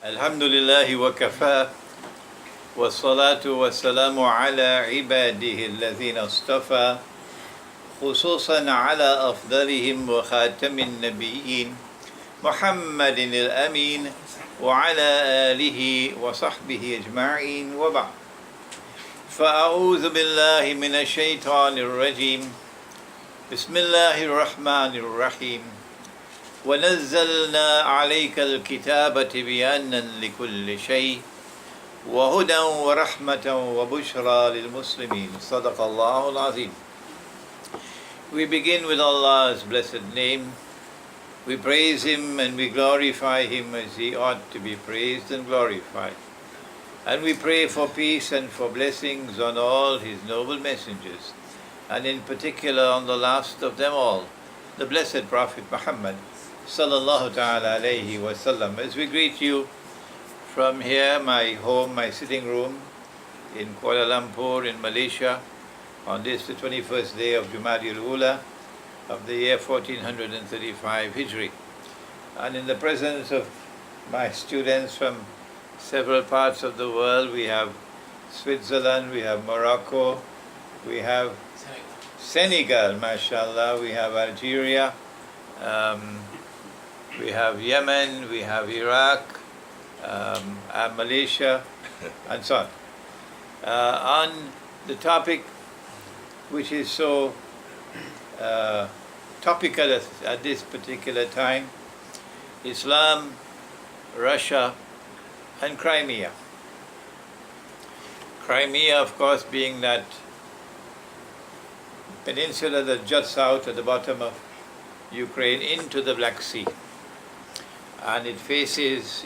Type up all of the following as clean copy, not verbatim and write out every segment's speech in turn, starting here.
الحمد لله وكفى والصلاة والسلام على عباده الذين اصطفى خصوصا على أفضلهم وخاتم النبيين محمد الأمين وعلى آله وصحبه أجمعين وبعد فأعوذ بالله من الشيطان الرجيم بسم الله الرحمن الرحيم ونزلنا عليك الكتاب تبيانا لكل شيء وهدى ورحمة وبشرى للمسلمين صدق الله العظيم. We begin with Allah's blessed name. We praise Him and we glorify Him as He ought to be praised and glorified. And we pray for peace and for blessings on all His noble messengers, and in particular on the last of them all, the blessed Prophet Muhammad sallallahu ta'ala alayhi wasallam. As we greet you from here, my home, my sitting room in Kuala Lumpur in Malaysia, on this the 21st day of Jumadi al-Ula of the year 1435 Hijri, and in the presence of my students from several parts of the world. We have Switzerland, we have Morocco, we have Senegal, mashallah, we have Algeria, we have Yemen, we have Iraq, and Malaysia, and so on. On the topic which is so topical at this particular time, Islam, Russia, and Crimea. Crimea, of course, being that peninsula that juts out at the bottom of Ukraine into the Black Sea, and it faces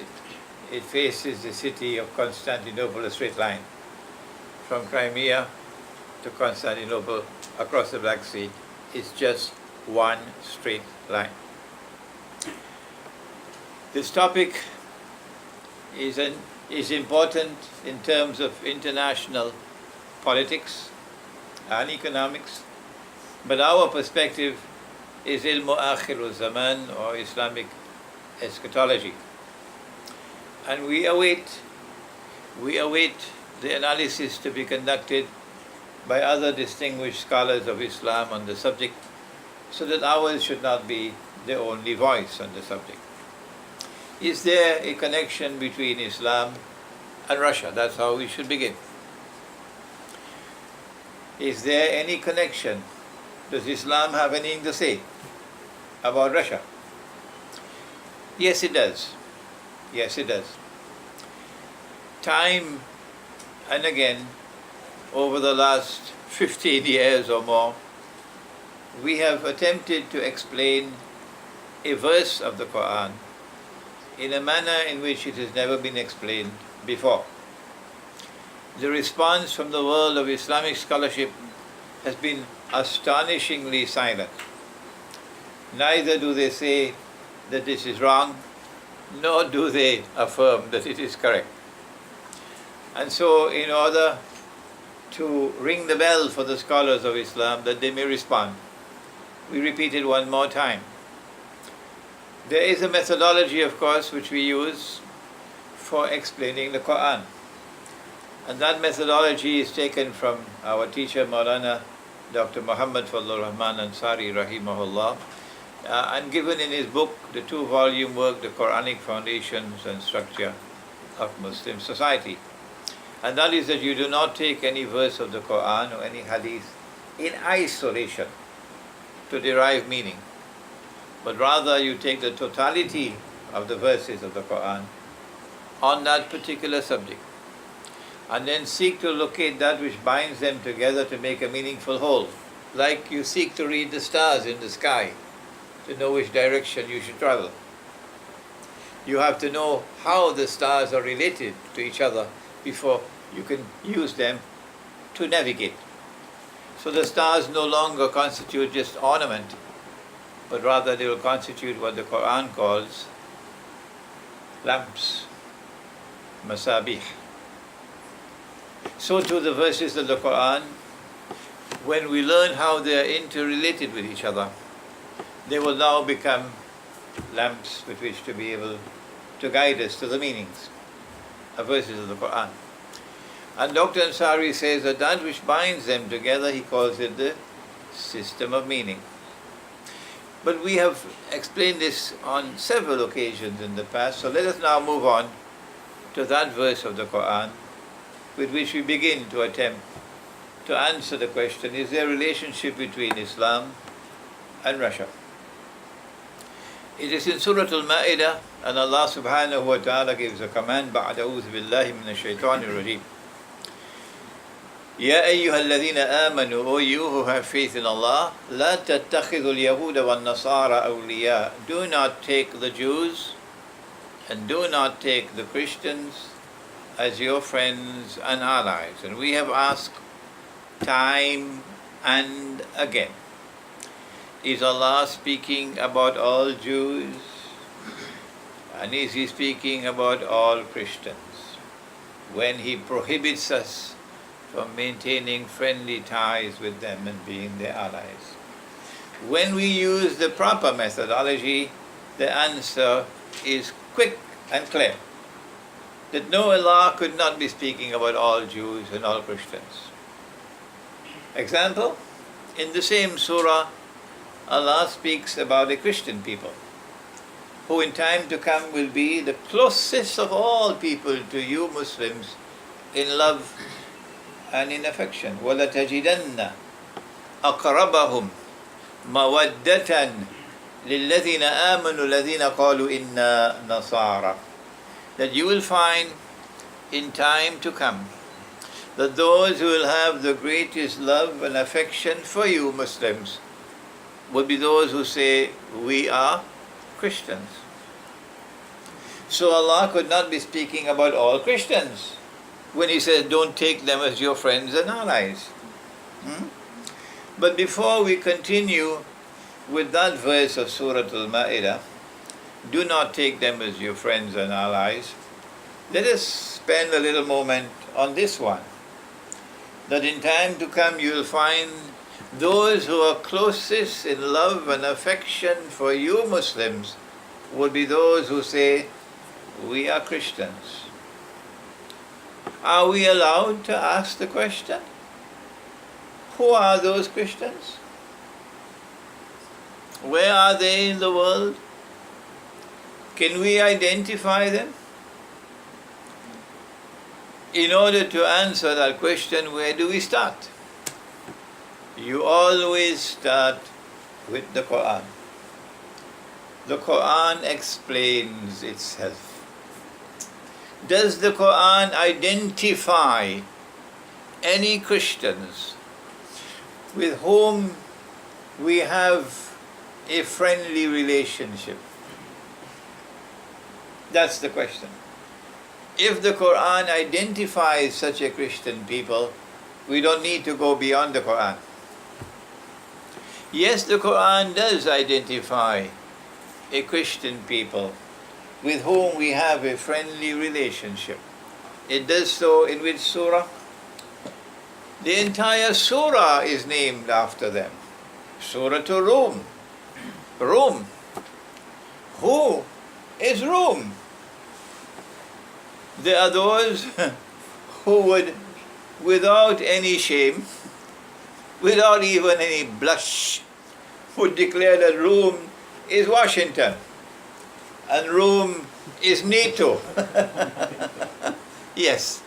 the city of Constantinople, a straight line from Crimea to Constantinople across the Black Sea. It's just one straight line. This topic is important in terms of international politics and economics, but our perspective is ilmu akhirul zaman, or Islamic eschatology, and we await the analysis to be conducted by other distinguished scholars of Islam on the subject, so that ours should not be the only voice on the subject. Is there a connection between Islam and Russia? That's how we should begin. Is there any connection? Does Islam have anything to say about Russia? Yes, it does. Yes, it does. Time and again, over the last 15 years or more, we have attempted to explain a verse of the Quran in a manner in which it has never been explained before. The response from the world of Islamic scholarship has been astonishingly silent. Neither do they say that this is wrong, nor do they affirm that it is correct. And so, in order to ring the bell for the scholars of Islam that they may respond, we repeat it one more time. There is a methodology, of course, which we use for explaining the Quran. And that methodology is taken from our teacher, Maulana Dr. Muhammad Fadlur Rahman Ansari, rahimahullah, and given in his book, the 2-volume work, The Quranic Foundations and Structure of Muslim Society. And that is that you do not take any verse of the Quran or any hadith in isolation to derive meaning, but rather you take the totality of the verses of the Quran on that particular subject, and then seek to locate that which binds them together to make a meaningful whole. Like you seek to read the stars in the sky to know which direction you should travel. You have to know how the stars are related to each other before you can use them to navigate. So the stars no longer constitute just ornament, but rather they will constitute what the Quran calls lamps, masabih. So too the verses of the Quran, when we learn how they are interrelated with each other, they will now become lamps with which to be able to guide us to the meanings of verses of the Quran. And Dr. Ansari says that which binds them together, he calls it the system of meaning. But we have explained this on several occasions in the past, so let us now move on to that verse of the Quran with which we begin to attempt to answer the question, is there a relationship between Islam and Russia? It is in Surah Al-Ma'idah, and Allah subhanahu wa ta'ala gives a command, بَعْدَ أَعُوذُ بِاللَّهِ مِنَ الشَّيْطَانِ الرَّجِيمِ يَا أَيُّهَا الَّذِينَ آمَنُوا, O you who have faith in Allah, لَا تَتَّخِذُوا الْيَهُودَ وَالنَّصَارَى أَوْلِيَاءَ. Do not take the Jews and do not take the Christians as your friends and allies. And we have asked time and again, is Allah speaking about all Jews? And is He speaking about all Christians when He prohibits us from maintaining friendly ties with them and being their allies? When we use the proper methodology, the answer is quick and clear, that no, Allah could not be speaking about all Jews and all Christians. Example, in the same surah, Allah speaks about the Christian people, who in time to come will be the closest of all people to you Muslims in love and in affection. وَلَتَجِدَنَّ أَقْرَبَهُمْ مَوَدَّةً لِلَّذِينَ آمَنُوا الَّذِينَ قَالُوا إِنَّا نَصَارَى. That you will find in time to come that those who will have the greatest love and affection for you Muslims will be those who say, we are Christians. So Allah could not be speaking about all Christians when He says, don't take them as your friends and allies. But before we continue with that verse of Surah Al-Ma'idah, do not take them as your friends and allies, let us spend a little moment on this one, that in time to come you will find those who are closest in love and affection for you Muslims will be those who say, we are Christians. Are we allowed to ask the question, who are those Christians? Where are they in the world? Can we identify them? In order to answer that question, where do we start? You always start with the Quran. The Quran explains itself. Does the Quran identify any Christians with whom we have a friendly relationship? That's the question. If the Quran identifies such a Christian people, we don't need to go beyond the Quran. Yes, the Quran does identify a Christian people with whom we have a friendly relationship. It does so in which surah? The entire surah is named after them. Surah to Rum. Rum. Who is Rum? There are those who would, without any shame, without even any blush, would declare that Rome is Washington and Rome is NATO. Yes,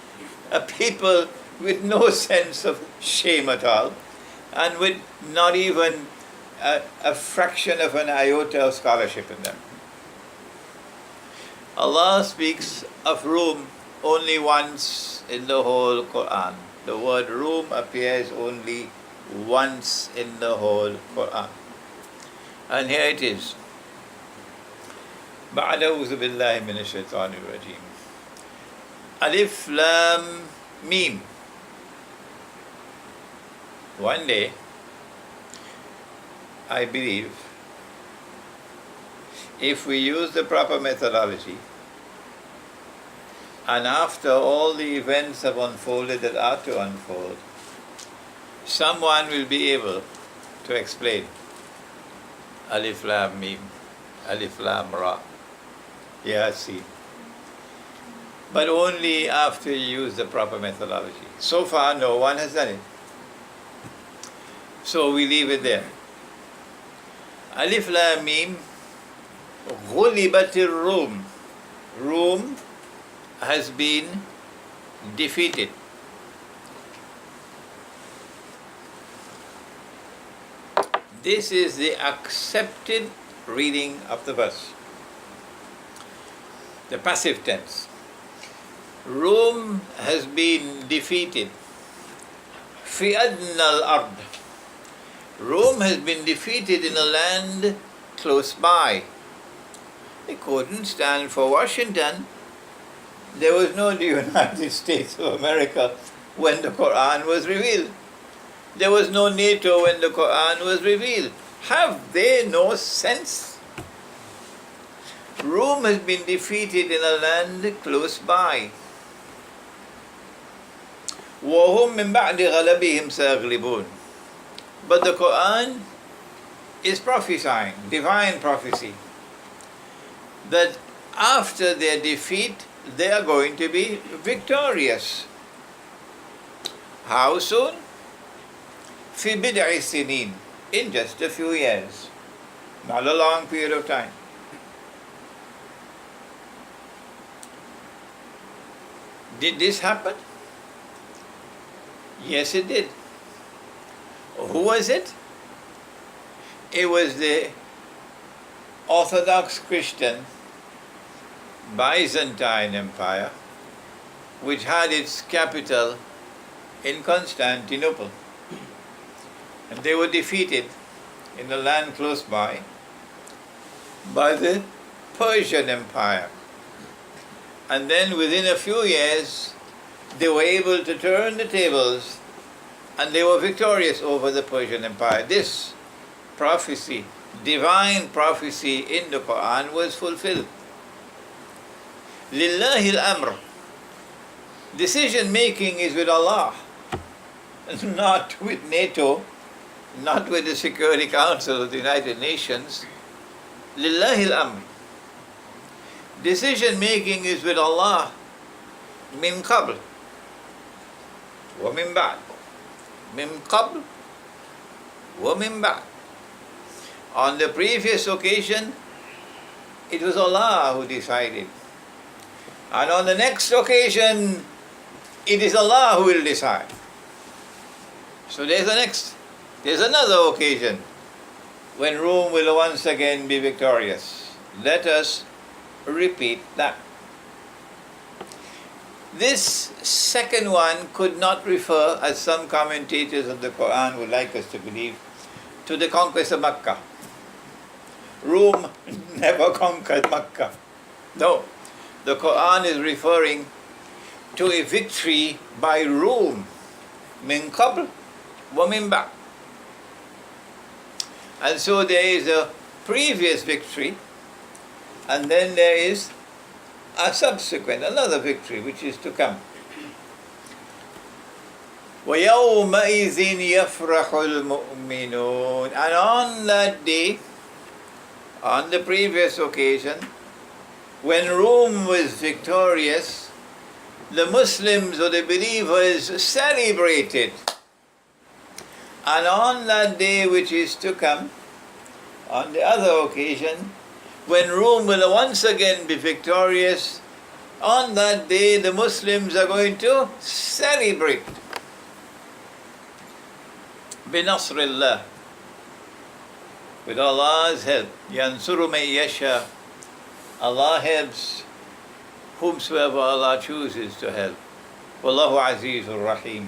a people with no sense of shame at all, and with not even a fraction of an iota of scholarship in them. Allah speaks of Rome only once in the whole Quran. The word Rome appears only once in the whole Quran. And here it is. بعد أعوذ بالله من الشيطان الرجيم. Alif Lam Mim. One day, I believe, if we use the proper methodology, and after all the events have unfolded that are to unfold, someone will be able to explain Alif Lam Mim, Alif Lam Ra, Yasin, but only after you use the proper methodology. So far, no one has done it. So we leave it there. Alif Lam Mim, Ghulibatir Rum. Rum has been defeated. This is the accepted reading of the verse. The passive tense. Rome has been defeated. Fi adna al-ard. Rome has been defeated in a land close by. They couldn't stand for Washington. There was no the United States of America when the Quran was revealed. There was no NATO when the Quran was revealed. Have they no sense? Rome has been defeated in a land close by. وَهُمْ مِنْ بَعْدِ غَلَبِهِمْ سَيَغْلِبُونَ. But the Quran is prophesying, divine prophecy, that after their defeat, they are going to be victorious. How soon? فِي بِدْعِ سِنِينَ. In just a few years. Not a long period of time. Did this happen? Yes, it did. Who was it? It was the Orthodox Christian Byzantine Empire, which had its capital in Constantinople. And they were defeated in the land close by the Persian Empire. And then within a few years, they were able to turn the tables and they were victorious over the Persian Empire. This prophecy, divine prophecy in the Quran was fulfilled. Lillahi al-amr. Decision making is with Allah, not with NATO, not with the Security Council of the United Nations. Lillahi al-amr. Decision making is with Allah. Min qabl wa min ba'd. Min qabl wa min ba'd. On the previous occasion, it was Allah who decided. And on the next occasion, it is Allah who will decide. So there's another occasion when Rome will once again be victorious. Let us repeat that. This second one could not refer, as some commentators of the Quran would like us to believe, to the conquest of Mecca. Rome never conquered Mecca. No, the Quran is referring to a victory by Rome. Min qabl wa min ba'd. And so there is a previous victory, and then there is a subsequent, another victory which is to come. وَيَوْمَئِذٍ يَفْرَحُ الْمُؤْمِنُونَ. And on that day, on the previous occasion, when Rome was victorious, the Muslims or the believers celebrated. And on that day which is to come, on the other occasion, when Rome will once again be victorious, on that day the Muslims are going to celebrate. بِنَصْرِ اللَّهِ. With Allah's help. يَنْصُرُ مَن يَشَاءُ. Allah helps whomsoever Allah chooses to help. وَاللَّهُ عَزِيزٌ رَحِيمٌ.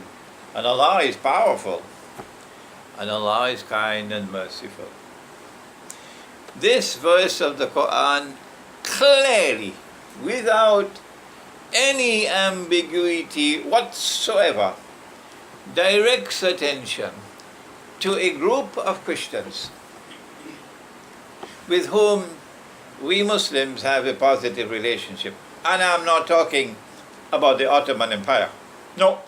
And Allah is powerful. And Allah is kind and merciful. This verse of the Quran clearly, without any ambiguity whatsoever, directs attention to a group of Christians with whom we Muslims have a positive relationship. And I'm not talking about the Ottoman Empire. No,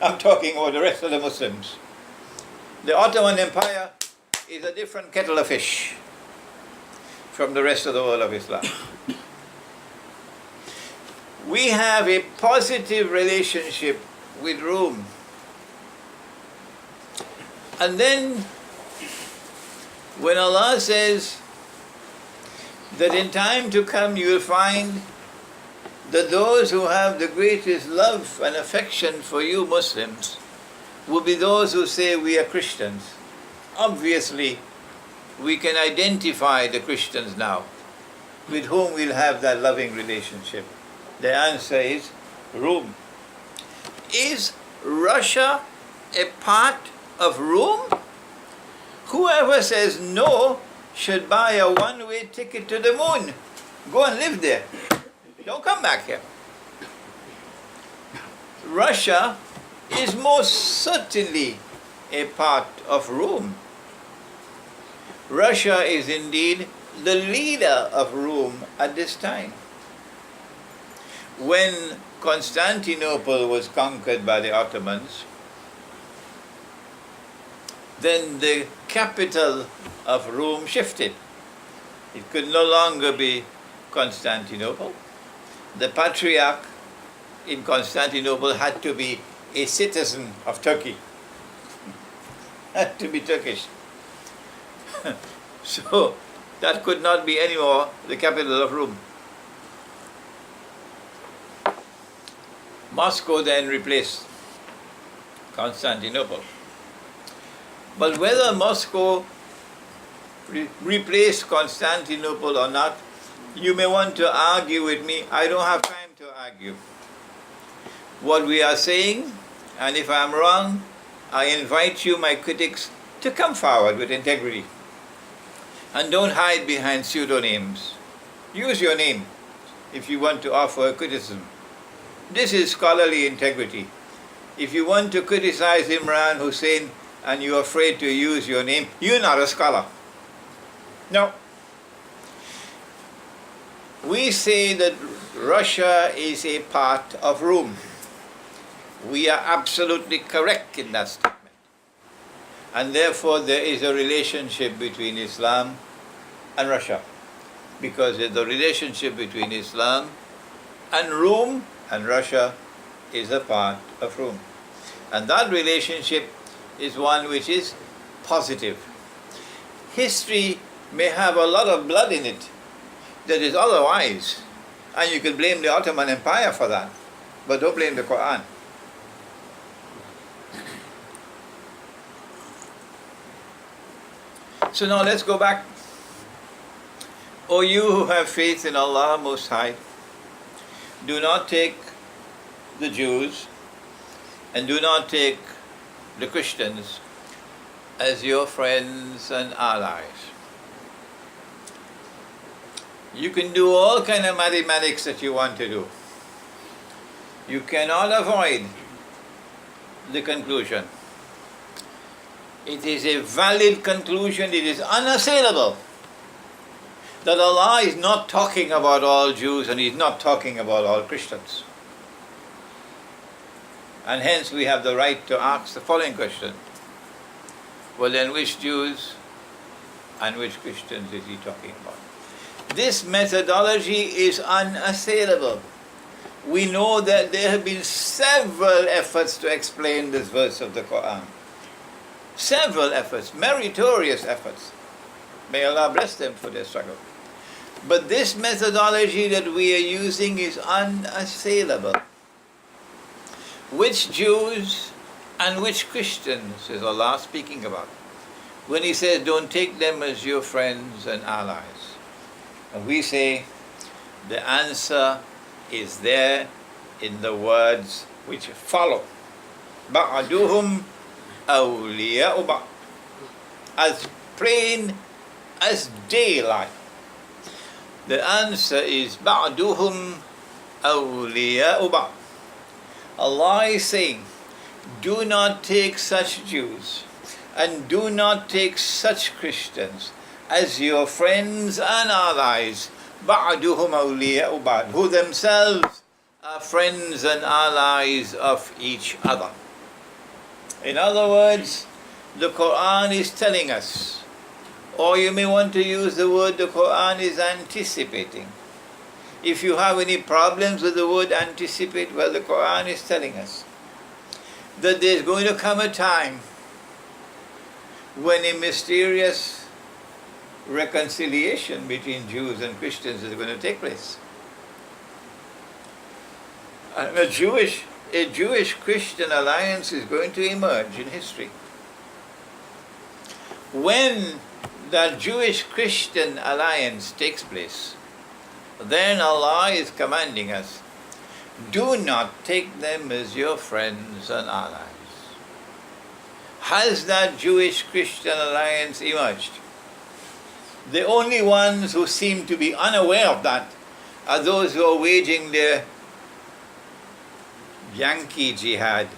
I'm talking about the rest of the Muslims. The Ottoman Empire is a different kettle of fish from the rest of the world of Islam. We have a positive relationship with Rome. And then when Allah says that in time to come you will find that those who have the greatest love and affection for you Muslims will be those who say we are Christians. Obviously, we can identify the Christians now with whom we'll have that loving relationship. The answer is Rome. Is Russia a part of Rome? Whoever says no should buy a one-way ticket to the moon. Go and live there. Don't come back here. Russia is most certainly a part of Rome. Russia is indeed the leader of Rome at this time. When Constantinople was conquered by the Ottomans, then the capital of Rome shifted. It could no longer be Constantinople. The patriarch in Constantinople had to be a citizen of Turkey, had to be Turkish. So that could not be anymore the capital of Rome. Moscow then replaced Constantinople. But whether Moscow replaced Constantinople or not, you may want to argue with me. I don't have time to argue. What we are saying, and if I'm wrong, I invite you, my critics, to come forward with integrity. And don't hide behind pseudonyms. Use your name if you want to offer a criticism. This is scholarly integrity. If you want to criticize Imran Hussein and you're afraid to use your name, you're not a scholar. No. We say that Russia is a part of Rome. We are absolutely correct in that statement. And therefore there is a relationship between Islam and Russia. Because the relationship between Islam and Rome and Russia is a part of Rome. And that relationship is one which is positive. History may have a lot of blood in it that is otherwise. And you could blame the Ottoman Empire for that. But don't blame the Quran. So now let's go back. O you who have faith in Allah Most High, do not take the Jews and do not take the Christians as your friends and allies. You can do all kind of mathematics that you want to do. You cannot avoid the conclusion. It is a valid conclusion, it is unassailable that Allah is not talking about all Jews and He's not talking about all Christians. And hence we have the right to ask the following question. Well then, which Jews and which Christians is He talking about? This methodology is unassailable. We know that there have been several efforts to explain this verse of the Quran. Several efforts, meritorious efforts. May Allah bless them for their struggle. But this methodology that we are using is unassailable. Which Jews and which Christians is Allah speaking about? When He says, don't take them as your friends and allies. And we say, the answer is there in the words which follow. Ba'aduhum awliya'u ba'd. As plain as daylight. The answer is ba'duhum awliya'u ba'd. Allah is saying, do not take such Jews and do not take such Christians as your friends and allies, ba'duhum awliya'u ba'd, who themselves are friends and allies of each other. In other words, the Quran is telling us, or you may want to use the word the Quran is anticipating, If you have any problems with the word anticipate, well, the Quran is telling us that there's going to come a time when a mysterious reconciliation between Jews and Christians is going to take place. And a Jewish-Christian alliance is going to emerge in history. When that Jewish-Christian alliance takes place, then Allah is commanding us, do not take them as your friends and allies. Has that Jewish-Christian alliance emerged? The only ones who seem to be unaware of that are those who are waging their Yankee jihad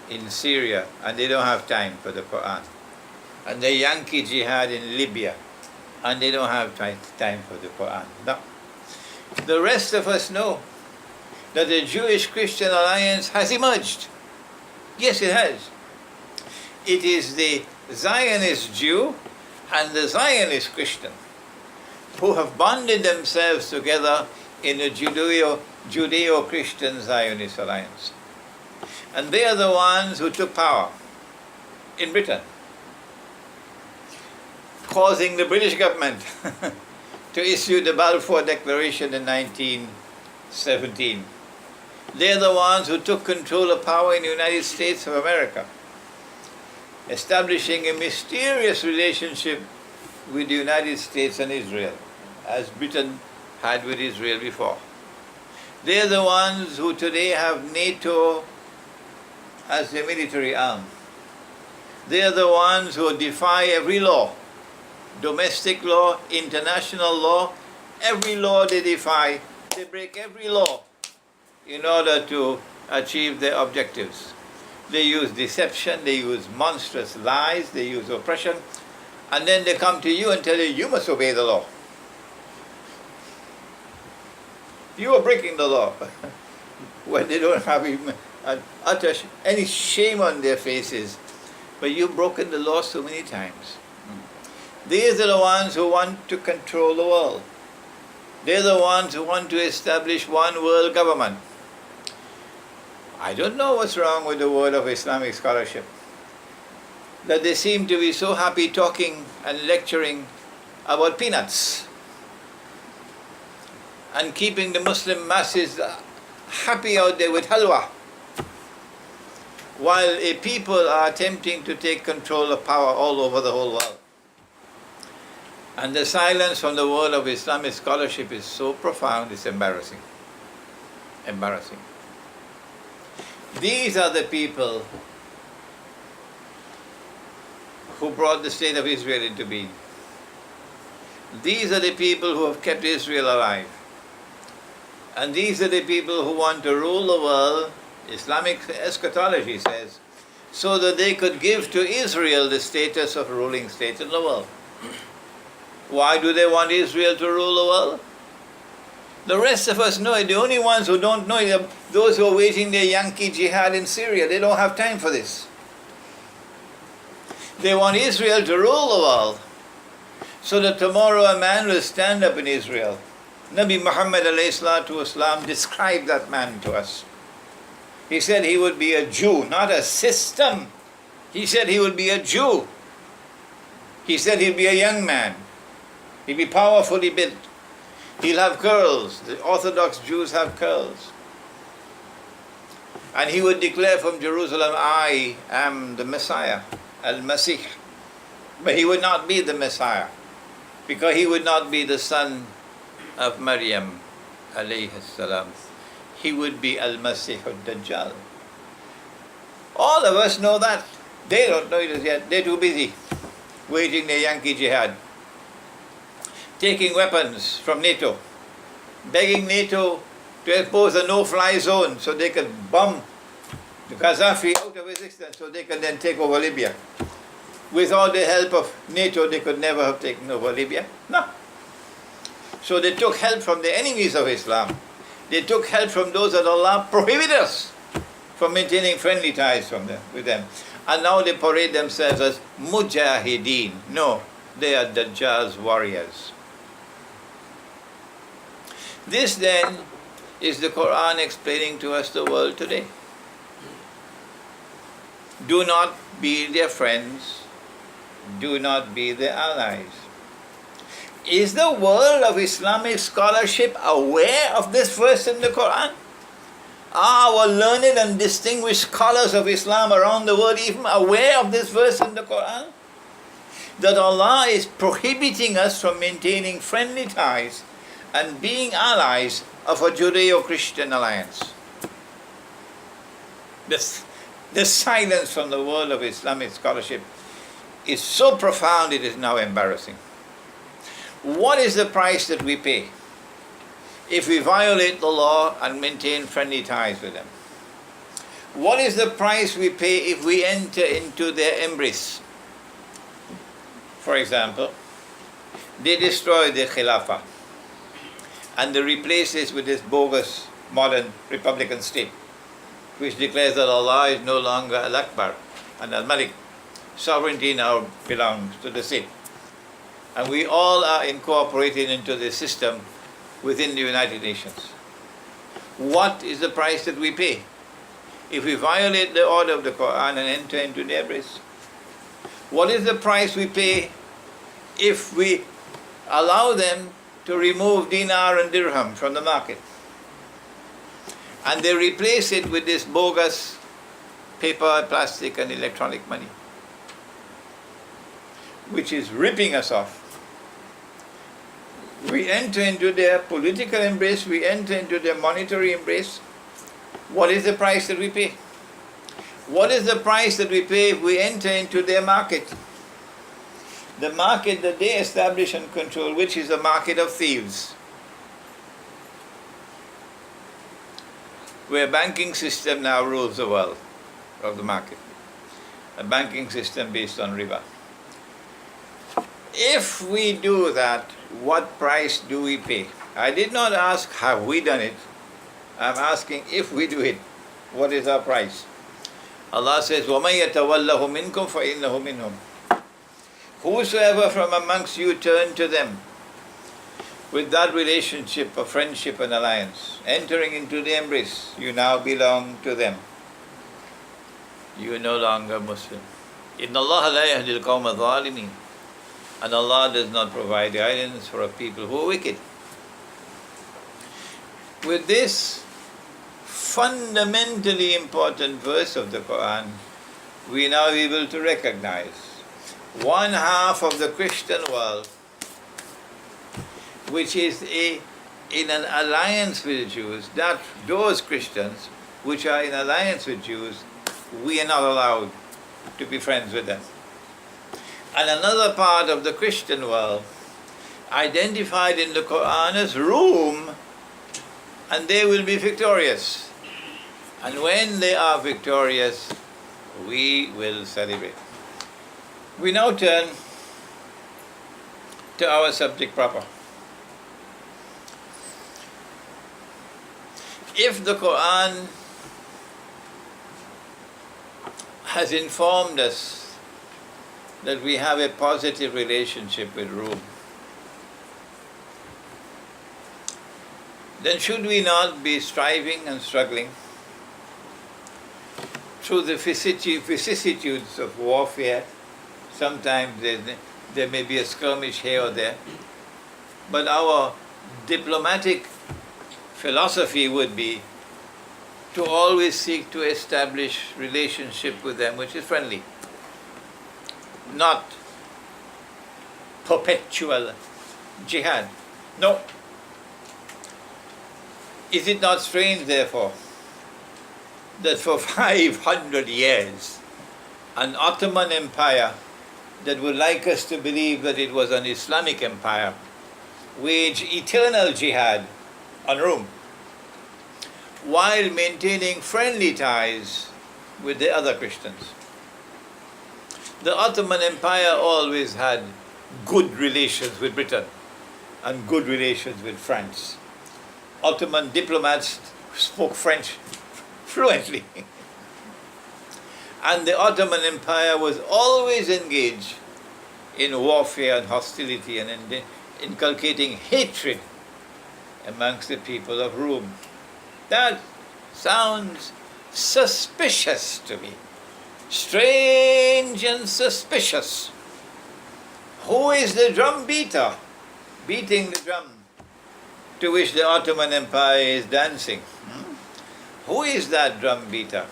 in Syria, and they don't have time for the Quran. And the Yankee jihad in Libya, and they don't have time for the Quran. No. The rest of us know that the Jewish-Christian alliance has emerged. Yes, it has. It is the Zionist Jew and the Zionist Christian who have bonded themselves together in a Judeo-Christian Zionist alliance. And they are the ones who took power in Britain, causing the British government to issue the Balfour Declaration in 1917. They're the ones who took control of power in the United States of America, establishing a mysterious relationship with the United States and Israel, as Britain had with Israel before. They're the ones who today have NATO as their military arm. They're the ones who defy every law, domestic law, international law, every law they defy. They break every law in order to achieve their objectives. They use deception, they use monstrous lies, they use oppression, and then they come to you and tell you, you must obey the law. You are breaking the law. When they don't have even any shame on their faces. But you've broken the law so many times. These are the ones who want to control the world. They're the ones who want to establish one world government. I don't know what's wrong with the world of Islamic scholarship, that they seem to be so happy talking and lecturing about peanuts and keeping the Muslim masses happy out there with halwa, while a people are attempting to take control of power all over the whole world. And the silence from the world of Islamic scholarship is so profound, it's embarrassing. Embarrassing. These are the people who brought the state of Israel into being. These are the people who have kept Israel alive. And these are the people who want to rule the world, Islamic eschatology says, so that they could give to Israel the status of ruling state in the world. Why do they want Israel to rule the world? The rest of us know it. The only ones who don't know it are those who are waging their Yankee jihad in Syria. They don't have time for this. They want Israel to rule the world, so that tomorrow a man will stand up in Israel. Nabi Muhammad ﷺ described that man to us. He said he would be a Jew, not a system. He said he would be a Jew. He said he'd be a young man. He'd be powerfully built. He'll have curls. The Orthodox Jews have curls. And he would declare from Jerusalem, I am the Messiah, Al-Masih. But he would not be the Messiah, because he would not be the son of Maryam, alayhi salam. He would be Al-Masih al-Dajjal. All of us know that. They don't know it as yet. They're too busy waging their Yankee jihad, taking weapons from NATO, begging NATO to impose a no-fly zone so they could bomb the Gaddafi out of existence, so they could then take over Libya. Without the help of NATO, they could never have taken over Libya. No. So they took help from the enemies of Islam. They took help from those that Allah prohibited us from maintaining friendly ties with them. And now they parade themselves as mujahideen. No, they are Dajjal's warriors. This then is the Quran explaining to us the world today. Do not be their friends, do not be their allies. Is the world of Islamic scholarship aware of this verse in the Quran? Are our learned and distinguished scholars of Islam around the world even aware of this verse in the Quran? That Allah is prohibiting us from maintaining friendly ties and being allies of a Judeo-Christian alliance. The silence from the world of Islamic scholarship is so profound it is now embarrassing. What is the price that we pay if we violate the law and maintain friendly ties with them? What is the price we pay if we enter into their embrace? For example, they destroy the Khilafah and they replace it with this bogus modern republican state, which declares that Allah is no longer Al-Akbar and Al-Malik. Sovereignty now belongs to the state. And we all are incorporated into this system within the United Nations. What is the price that we pay if we violate the order of the Quran and enter into their embrace? What is the price we pay if we allow them to remove dinar and dirham from the market and they replace it with this bogus paper, plastic and electronic money, which is ripping us off? We enter into their political embrace, we enter into their monetary embrace. What is the price that we pay? What is the price that we pay if we enter into their market? The market that they establish and control, which is a market of thieves, where a banking system now rules the world of the market. A banking system based on riba. If we do that, what price do we pay? I did not ask have we done it. I'm asking if we do it, what is our price? Allah says, وَمَن يَتَوَلَّهُ مِنْكُمْ فَإِنَّهُ مِنْهُمْ. Whosoever from amongst you turn to them with that relationship of friendship and alliance, entering into the embrace, you now belong to them. You are no longer Muslim. إِنَّ اللَّهَ لَا يَهْدِي الْقَوْمَ الظَّالِمِينَ. And Allah does not provide guidance for a people who are wicked. With this fundamentally important verse of the Quran, we are now able to recognize one half of the Christian world, which is in an alliance with the Jews, that those Christians which are in alliance with Jews, we are not allowed to be friends with them. And another part of the Christian world, identified in the Quran as Rome, and they will be victorious. And when they are victorious, we will celebrate. We now turn to our subject proper. If the Quran has informed us that we have a positive relationship with Rome, then should we not be striving and struggling through the vicissitudes of warfare? Sometimes there may be a skirmish here or there, but our diplomatic philosophy would be to always seek to establish relationship with them which is friendly, not perpetual jihad. No. Is it not strange, therefore, that for 500 years, an Ottoman Empire that would like us to believe that it was an Islamic empire waged eternal jihad on Rome, while maintaining friendly ties with the other Christians? The Ottoman Empire always had good relations with Britain and good relations with France. Ottoman diplomats spoke French fluently. And the Ottoman Empire was always engaged in warfare and hostility and in inculcating hatred amongst the people of Rome. That sounds suspicious to me. Strange and suspicious. Who is the drum beater beating the drum to which the Ottoman Empire is dancing? Who is that drum beater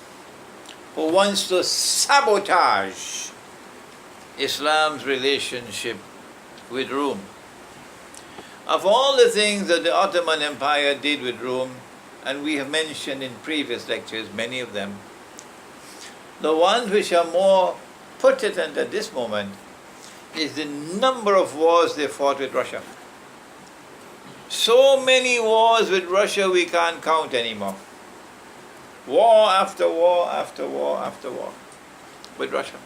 who wants to sabotage Islam's relationship with Rome? Of all the things that the Ottoman Empire did with Rome, and we have mentioned in previous lectures, many of them, the ones which are more pertinent at this moment is the number of wars they fought with Russia. So many wars with Russia we can't count anymore. War after war after war after war with Russia.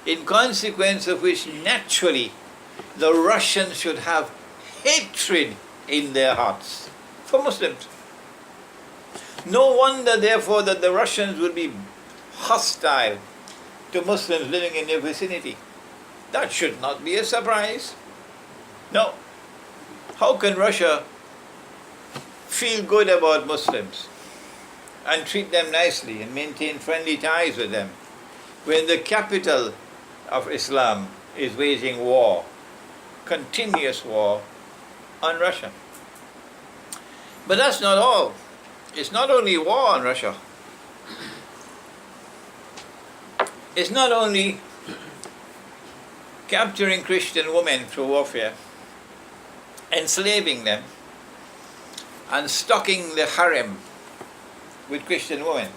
In consequence of which, naturally, the Russians should have hatred in their hearts for Muslims. No wonder, therefore, that the Russians would be hostile to Muslims living in their vicinity. That should not be a surprise. No. How can Russia feel good about Muslims and treat them nicely and maintain friendly ties with them when the capital of Islam is waging war, continuous war, on Russia? But that's not all. It's not only war on Russia. It's not only capturing Christian women through warfare, enslaving them, and stocking the harem with Christian women.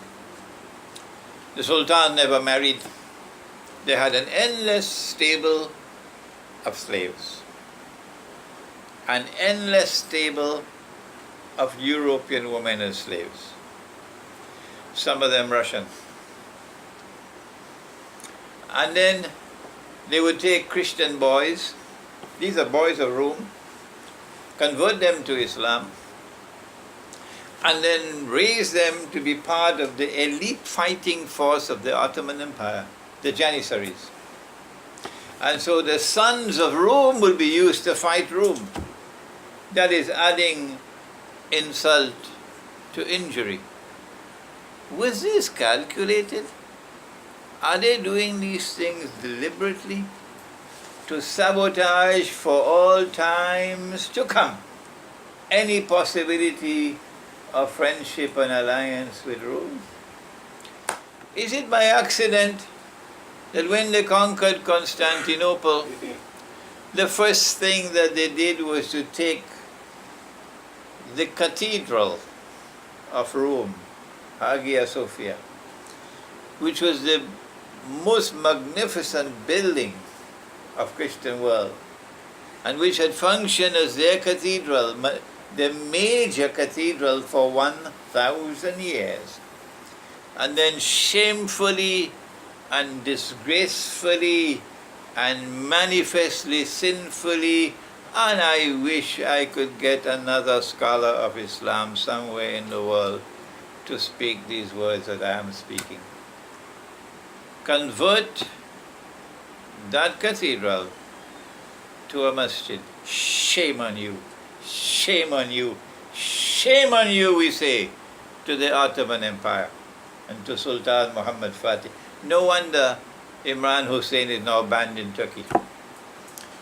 The Sultan never married. They had an endless stable of slaves, an endless stable of European women as slaves, some of them Russian. And then they would take Christian boys, these are boys of Rome, convert them to Islam, and then raise them to be part of the elite fighting force of the Ottoman Empire, the Janissaries. And so the sons of Rome will be used to fight Rome. That is adding insult to injury. Was this calculated? Are they doing these things deliberately to sabotage for all times to come any possibility of friendship and alliance with Rome? Is it by accident that when they conquered Constantinople, the first thing that they did was to take the cathedral of Rome, Hagia Sophia, which was the most magnificent building of Christian world, and which had functioned as their cathedral, the major cathedral for 1,000 years, and then shamefully and disgracefully and manifestly sinfully, and I wish I could get another scholar of Islam somewhere in the world to speak these words that I am speaking. Convert that cathedral to a masjid. Shame on you. Shame on you. Shame on you, we say, to the Ottoman Empire and to Sultan Muhammad Fatih. No wonder Imran Hussein is now banned in Turkey.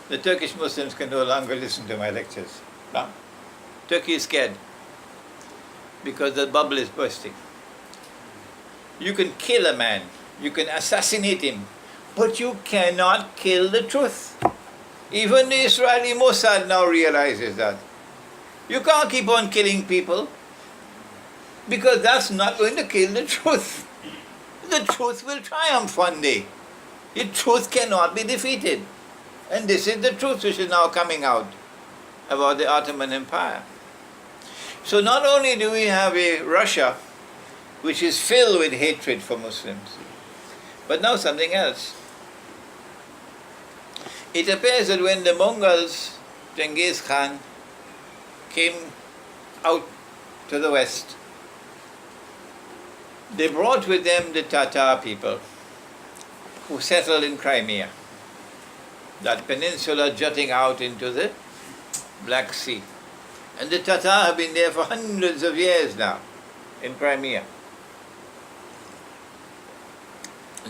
The Turkish Muslims can no longer listen to my lectures. No? Turkey is scared because the bubble is bursting. You can kill a man, you can assassinate him, but you cannot kill the truth. Even the Israeli Mossad now realizes that. You can't keep on killing people because that's not going to kill the truth. The truth will triumph one day. The truth cannot be defeated. And this is the truth which is now coming out about the Ottoman Empire. So not only do we have a Russia which is filled with hatred for Muslims, but now something else. It appears that when the Mongols, Genghis Khan, came out to the west, they brought with them the Tatar people who settled in Crimea, that peninsula jutting out into the Black Sea. And the Tatar have been there for hundreds of years now in Crimea.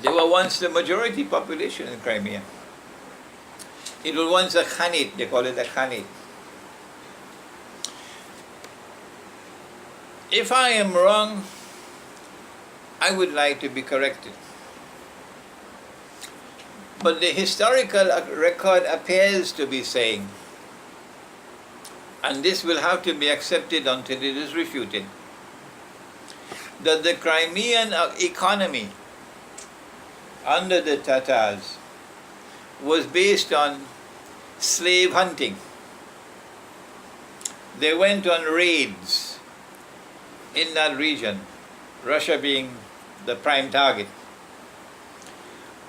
They were once the majority population in Crimea. It was once a Khanate, they call it a Khanate. If I am wrong, I would like to be corrected. But the historical record appears to be saying, and this will have to be accepted until it is refuted, that the Crimean economy under the Tatars was based on slave hunting. They went on raids in that region, Russia being the prime target,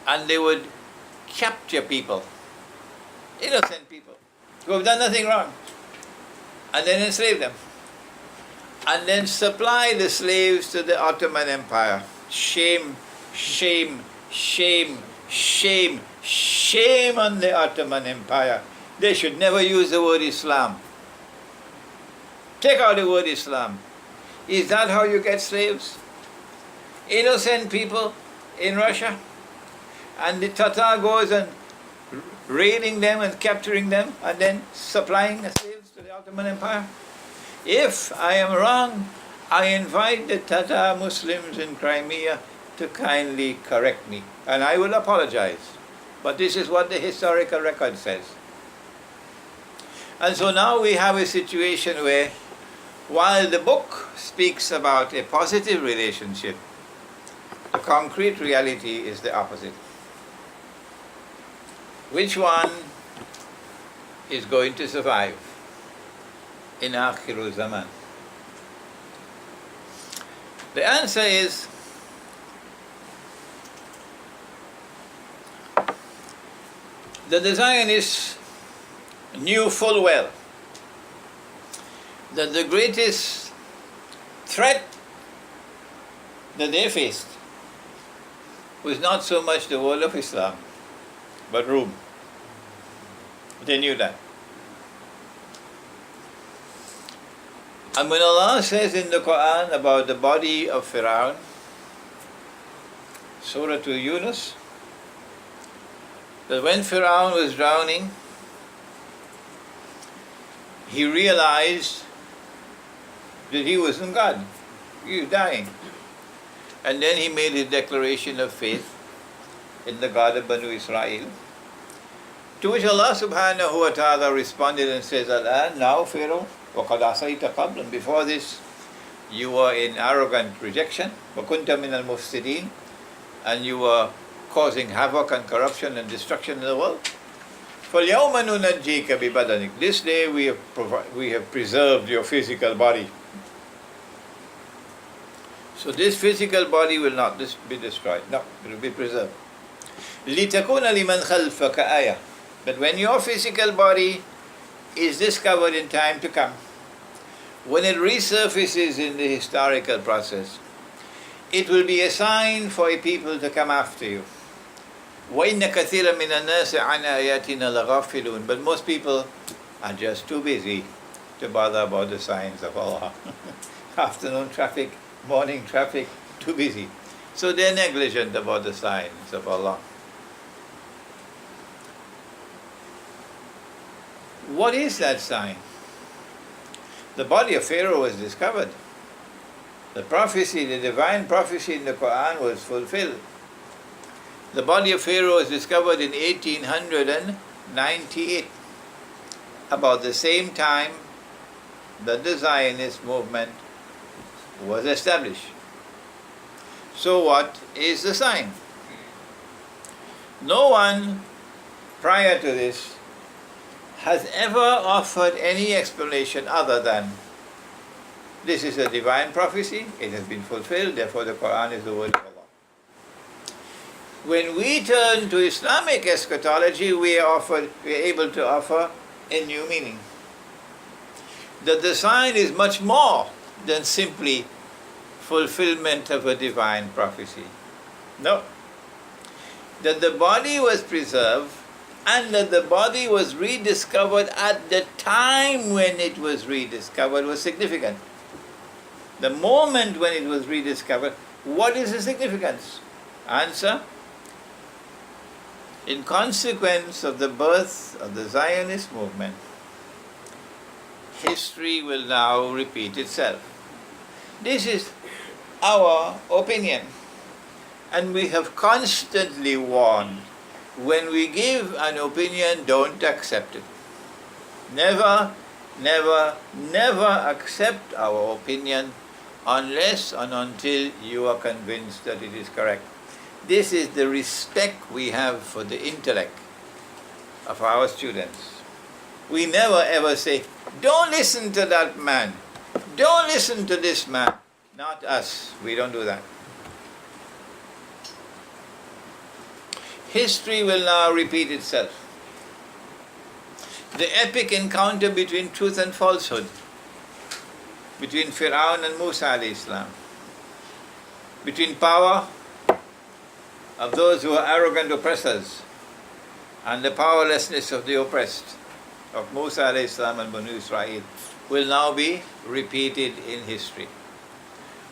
and they would capture people, innocent people, who have done nothing wrong, and then enslave them, and then supply the slaves to the Ottoman Empire. Shame, shame, shame, shame, shame on the Ottoman Empire. They should never use the word Islam. Take out the word Islam. Is that how you get slaves? Innocent people in Russia? And the Tatar goes and raiding them and capturing them and then supplying the slaves to the Ottoman Empire? If I am wrong, I invite the Tatar Muslims in Crimea to kindly correct me, and I will apologize. But this is what the historical record says. And so now we have a situation where, while the book speaks about a positive relationship, the concrete reality is the opposite. Which one is going to survive in Akhirul Zaman? The answer is that the Zionists knew full well that the greatest threat that they faced was not so much the world of Islam, but Rome. They knew that. And when Allah says in the Quran about the body of Fir'aun, Surah to Yunus, that when Fir'aun was drowning, he realized that he wasn't God. He was dying. And then he made his declaration of faith in the God of Banu Israel, to which Allah subhanahu wa ta'ala responded and says, Al-an, now Pharaoh, وَقَدْ عَصَيْتَ قَبْلًا, before this you were in arrogant rejection, وَكُنْتَ مِنَ الْمُفْسِدِينَ, and you were causing havoc and corruption and destruction in the world. فَالْيَوْمَ نُنَجِّيكَ بِبَدَنِكَ, this day we have preserved your physical body. So this physical body will not be destroyed. No, it will be preserved. لِتَكُونَ لِمَنْ خَلْفَكَ آيَةً, but when your physical body is discovered in time to come, when it resurfaces in the historical process, it will be a sign for a people to come after you. وَإِنَّ كَثِيرًا مِنَ النَّاسِ عَنْ آيَاتِنَا لَغَافِلُونَ, but most people are just too busy to bother about the signs of Allah. Afternoon traffic, morning traffic, too busy. So they're negligent about the signs of Allah. What is that sign? The body of Pharaoh was discovered. The prophecy, the divine prophecy in the Quran was fulfilled. The body of Pharaoh was discovered in 1898, about the same time that the Zionist movement was established. So what is the sign? No one prior to this has ever offered any explanation other than this is a divine prophecy, it has been fulfilled, therefore the Quran is the word of Allah. When we turn to Islamic eschatology, we are able to offer a new meaning. That the sign is much more than simply fulfillment of a divine prophecy. No. That the body was preserved and that the body was rediscovered at the time when it was rediscovered was significant. The moment when it was rediscovered, what is the significance? Answer: in consequence of the birth of the Zionist movement, history will now repeat itself. This is our opinion, and we have constantly warned, when we give an opinion, don't accept it. Never, never, never accept our opinion unless and until you are convinced that it is correct. This is the respect we have for the intellect of our students. We never ever say, don't listen to that man, don't listen to this man. Not us, we don't do that. History will now repeat itself. The epic encounter between truth and falsehood, between Fir'aun and Musa alayhi salam, between power of those who are arrogant oppressors and the powerlessness of the oppressed, of Musa alayhi salam and Banu Israel, will now be repeated in history.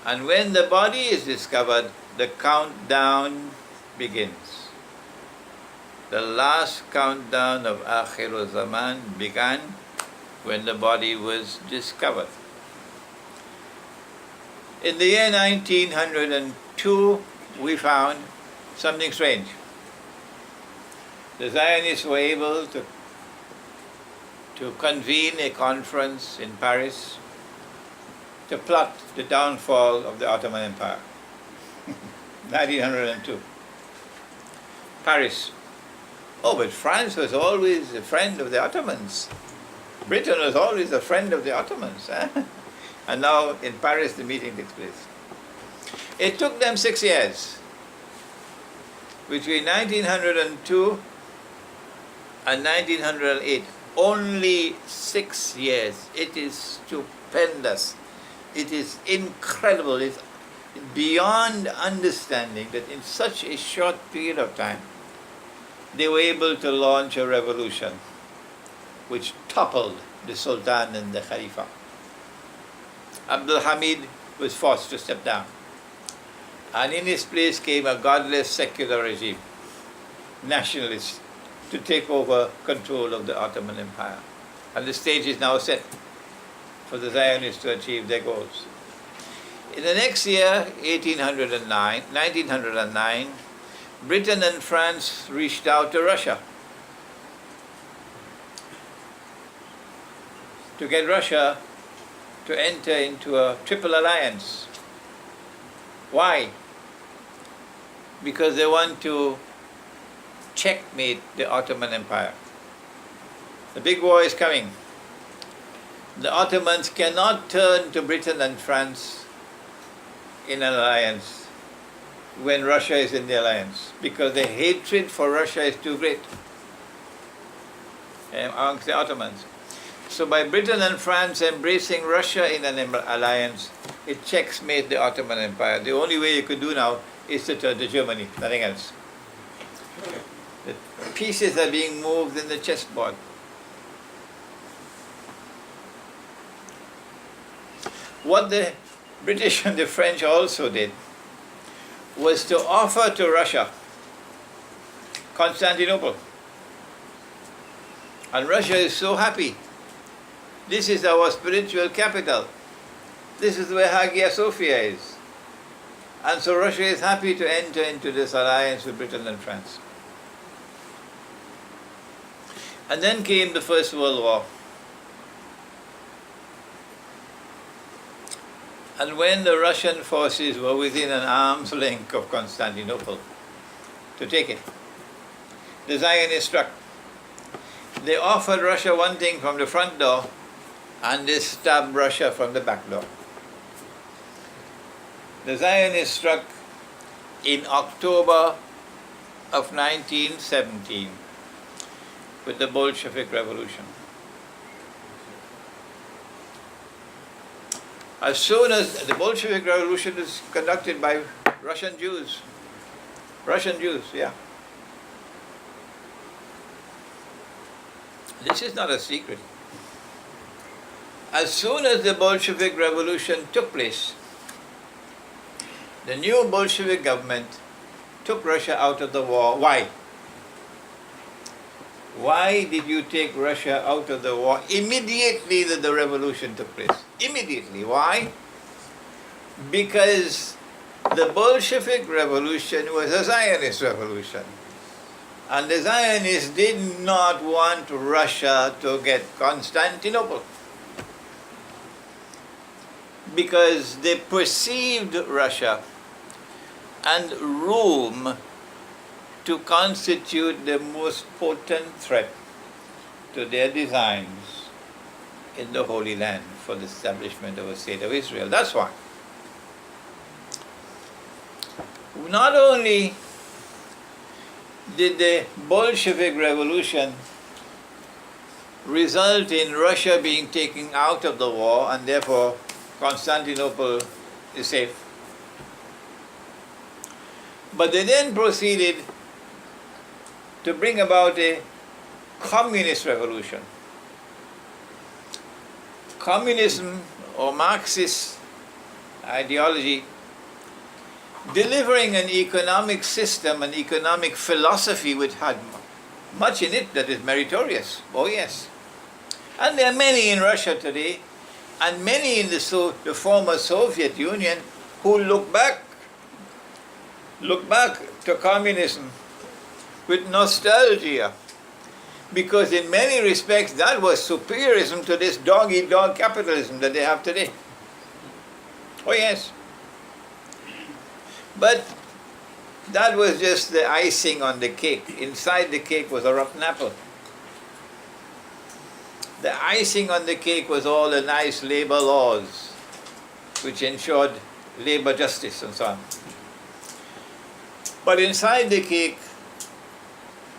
And when the body is discovered, the countdown begins. The last countdown of Akhir Zaman began when the body was discovered. In the year 1902, we found something strange. The Zionists were able to convene a conference in Paris to plot the downfall of the Ottoman Empire. 1902. Paris. Oh, but France was always a friend of the Ottomans. Britain was always a friend of the Ottomans. And now in Paris the meeting takes place. It took them 6 years. Between 1902 and 1908. Only 6 years. It is stupendous. It is incredible. It's beyond understanding that in such a short period of time, they were able to launch a revolution which toppled the Sultan and the Khalifa. Abdul Hamid was forced to step down. And in his place came a godless secular regime, nationalist, to take over control of the Ottoman Empire. And the stage is now set for the Zionists to achieve their goals. In the next year, 1909, Britain and France reached out to Russia to get Russia to enter into a triple alliance. Why? Because they want to checkmate the Ottoman Empire. The big war is coming. The Ottomans cannot turn to Britain and France in an alliance when Russia is in the alliance, because the hatred for Russia is too great amongst the Ottomans. So by Britain and France embracing Russia in an alliance, it checkmates the Ottoman Empire. The only way you could do now is to turn to Germany, nothing else. The pieces are being moved in the chessboard. What the British and the French also did was to offer to Russia Constantinople. And Russia is so happy. This is our spiritual capital. This is where Hagia Sophia is. And so Russia is happy to enter into this alliance with Britain and France. And then came the First World War. And when the Russian forces were within an arm's length of Constantinople to take it, the Zionists struck. They offered Russia one thing from the front door, and they stabbed Russia from the back door. The Zionists struck in October of 1917 with the Bolshevik Revolution. As soon as the Bolshevik Revolution is conducted by Russian Jews, yeah. This is not a secret. As soon as the Bolshevik Revolution took place, the new Bolshevik government took Russia out of the war. Why? Why did you take Russia out of the war immediately that the revolution took place? Immediately. Why? Because the Bolshevik Revolution was a Zionist revolution. And the Zionists did not want Russia to get Constantinople, because they perceived Russia and Rome to constitute the most potent threat to their designs in the Holy Land for the establishment of a state of Israel. That's why. Not only did the Bolshevik Revolution result in Russia being taken out of the war, and therefore Constantinople is safe, but they then proceeded to bring about a communist revolution. Communism or Marxist ideology, delivering an economic system, an economic philosophy which had much in it that is meritorious. Oh yes. And there are many in Russia today, and many in the former Soviet Union, who look back to communism with nostalgia, because in many respects that was superiorism to this dog-eat-dog capitalism that they have today. Oh yes. But that was just the icing on the cake. Inside the cake was a rotten apple. The icing on the cake was all the nice labor laws which ensured labor justice and so on. But inside the cake,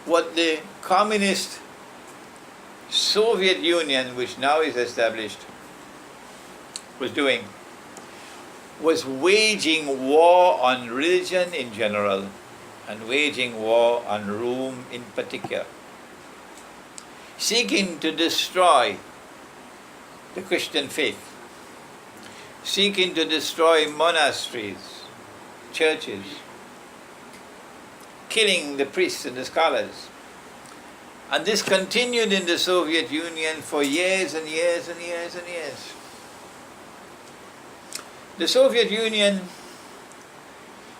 what the communist Soviet Union, which now is established, was doing was waging war on religion in general and waging war on Rome in particular, seeking to destroy the Christian faith, seeking to destroy monasteries, churches, killing the priests and the scholars. And this continued in the Soviet Union for years and years and years and years. The Soviet Union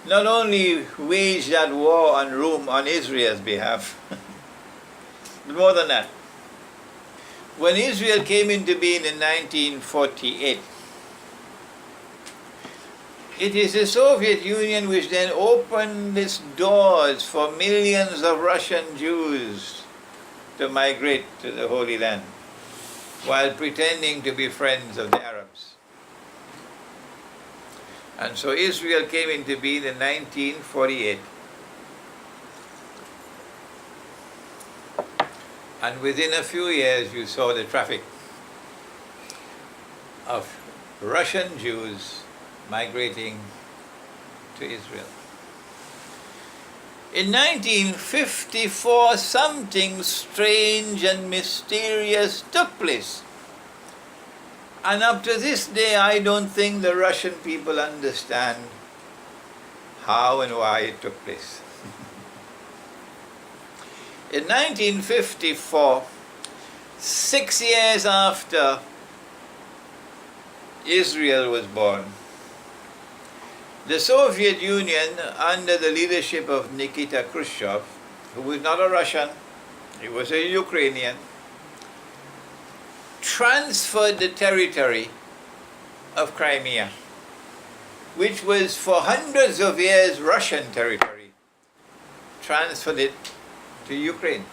not only waged that war on Rome on Israel's behalf, but more than that. When Israel came into being in 1948, it is the Soviet Union which then opened its doors for millions of Russian Jews to migrate to the Holy Land, while pretending to be friends of the Arabs. And so Israel came into being in 1948. And within a few years you saw the traffic of Russian Jews migrating to Israel. In 1954, something strange and mysterious took place. And up to this day, I don't think the Russian people understand how and why it took place. In 1954, 6 years after Israel was born, the Soviet Union, under the leadership of Nikita Khrushchev, who was not a Russian, he was a Ukrainian, transferred the territory of Crimea, which was for hundreds of years Russian territory, transferred it to Ukraine.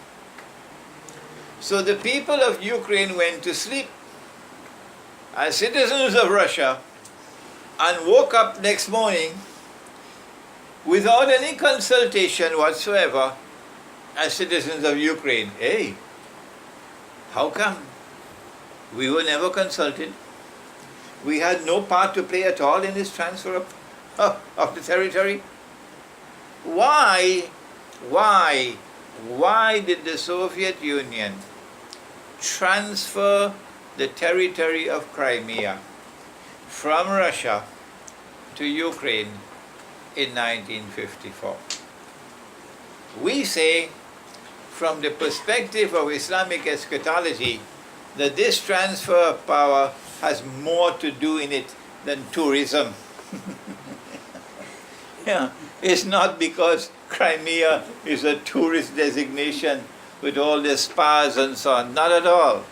So the people of Ukraine went to sleep as citizens of Russia and woke up next morning without any consultation whatsoever as citizens of Ukraine. Hey, how come? We were never consulted. We had no part to play at all in this transfer of the territory. Why did the Soviet Union transfer the territory of Crimea from Russia to Ukraine in 1954. We say, from the perspective of Islamic eschatology, that this transfer of power has more to do in it than tourism. Yeah, it's not because Crimea is a tourist designation with all the spas and so on, not at all.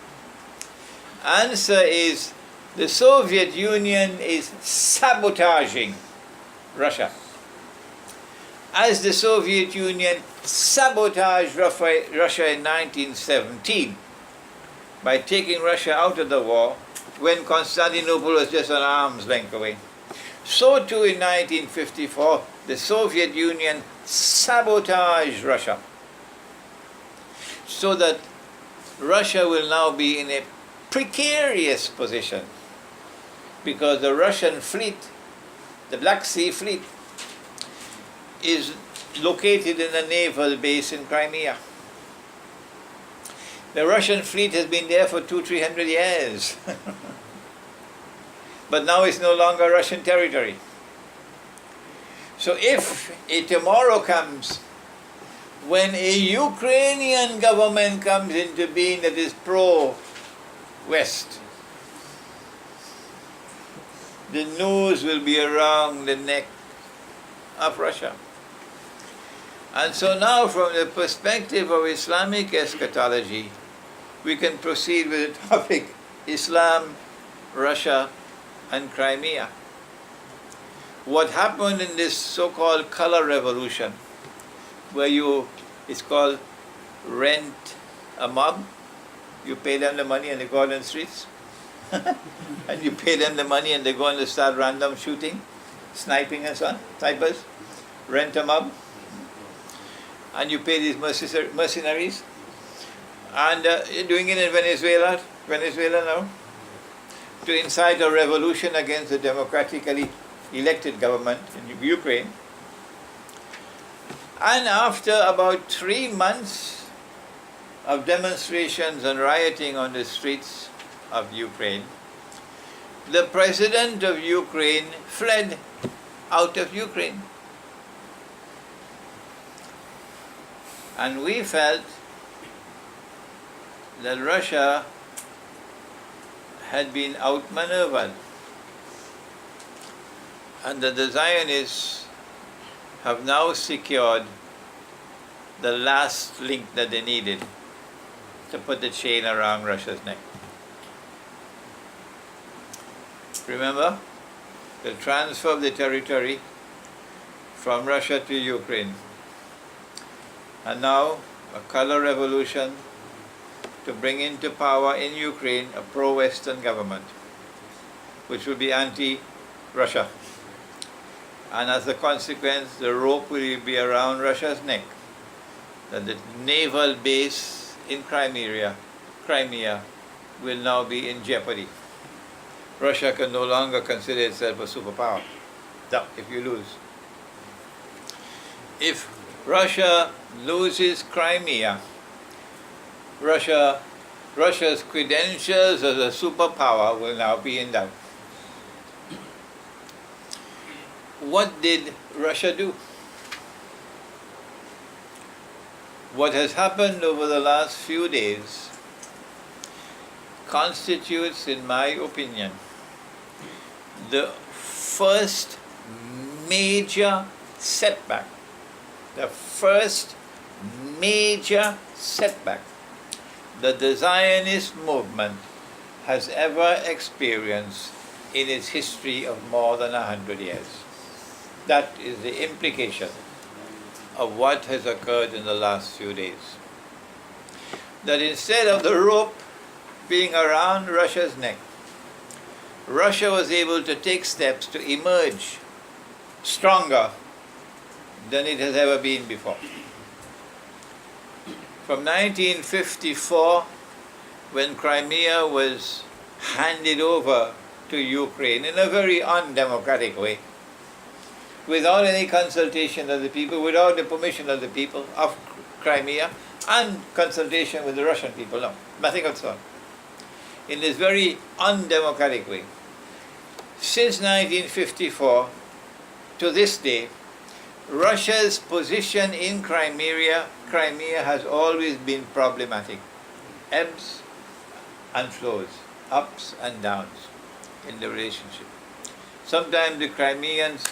Answer is, the Soviet Union is sabotaging Russia. As the Soviet Union sabotaged Russia in 1917 by taking Russia out of the war when Constantinople was just an arm's length away, so too in 1954 the Soviet Union sabotaged Russia, so that Russia will now be in a precarious position because the Russian fleet, the Black Sea Fleet, is located in a naval base in Crimea. The Russian fleet has been there for 200-300 years. But now it's no longer Russian territory. So if a tomorrow comes when a Ukrainian government comes into being that is pro-West, the news will be around the neck of Russia. And so now, from the perspective of Islamic eschatology, we can proceed with the topic Islam, Russia, and Crimea. What happened in this so-called color revolution, where it's called rent a mob, you pay them the money and they go out on the streets, and you pay them the money and they go and start random shooting, sniping and so on, snipers, rent a mob, and you pay these mercenaries, and you're doing it in Venezuela now, to incite a revolution against the democratically elected government in Ukraine. And after about 3 months of demonstrations and rioting on the streets of Ukraine, the president of Ukraine fled out of Ukraine. And we felt that Russia had been outmaneuvered and that the Zionists have now secured the last link that they needed to put the chain around Russia's neck. Remember, the transfer of the territory from Russia to Ukraine, and now a color revolution to bring into power in Ukraine a pro-Western government, which will be anti-Russia. And as a consequence, the rope will be around Russia's neck, that the naval base in Crimea will now be in jeopardy. Russia can no longer consider itself a superpower. Now, if you lose. If Russia loses Crimea, Russia's credentials as a superpower will now be in doubt. What did Russia do? What has happened over the last few days constitutes, in my opinion, the first major setback, that the Zionist movement has ever experienced in its history of more than 100 years. That is the implication of what has occurred in the last few days. That instead of the rope being around Russia's neck, Russia was able to take steps to emerge stronger than it has ever been before. From 1954, when Crimea was handed over to Ukraine in a very undemocratic way, without any consultation of the people, without the permission of the people of Crimea, and consultation with the Russian people. No, nothing of the sort. In this very undemocratic way. Since 1954 to this day, Russia's position in Crimea has always been problematic. Ebbs and flows, ups and downs in the relationship. Sometimes the Crimeans,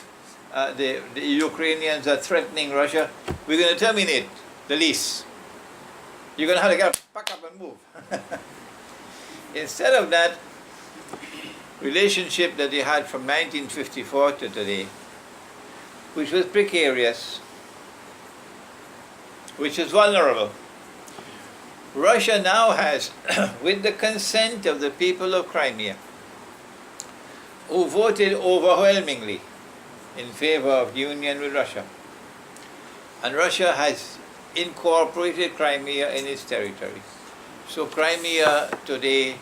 the Ukrainians are threatening Russia, we're going to terminate the lease. You're going to have to get pack up and move. Instead of that, relationship that they had from 1954 to today, which was precarious, which is vulnerable, Russia now has, with the consent of the people of Crimea, who voted overwhelmingly in favor of union with Russia, and Russia has incorporated Crimea in its territory. So Crimea today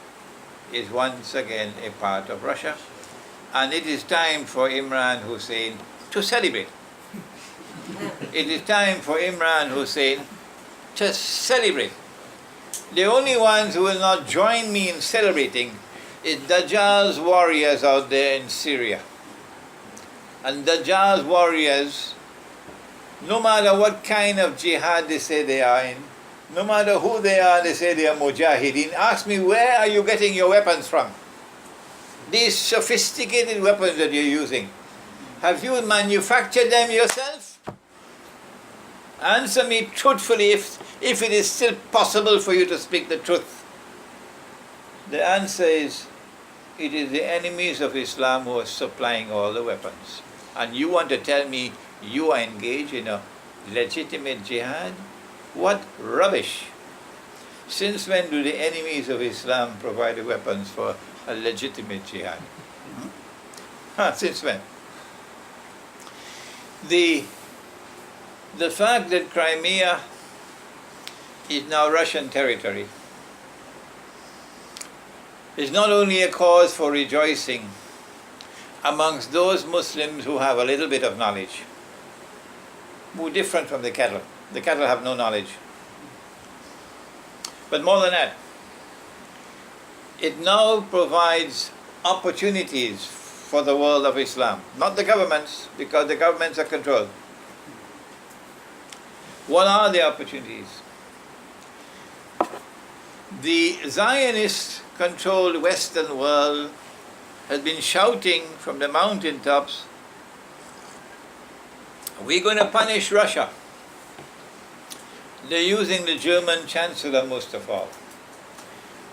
is once again a part of Russia, and it is time for Imran Hussein to celebrate. It is time for Imran Hussein to celebrate. The only ones who will not join me in celebrating is Dajjal's warriors out there in Syria. And Dajjal's warriors, no matter what kind of jihad they say they are in, no matter who they are, they say they are mujahideen, ask me, where are you getting your weapons from? These sophisticated weapons that you're using, have you manufactured them yourself? Answer me truthfully if it is still possible for you to speak the truth. The answer is, it is the enemies of Islam who are supplying all the weapons. And you want to tell me you are engaged in a legitimate jihad? What rubbish! Since when do the enemies of Islam provide the weapons for a legitimate jihad? Since when? The fact that Crimea is now Russian territory is not only a cause for rejoicing amongst those Muslims who have a little bit of knowledge, who are different from the cattle. The cattle have no knowledge. But more than that, it now provides opportunities for the world of Islam, not the governments, because the governments are controlled. What are the opportunities? The Zionist-controlled Western world has been shouting from the mountaintops, we're going to punish Russia. They're using the German Chancellor most of all.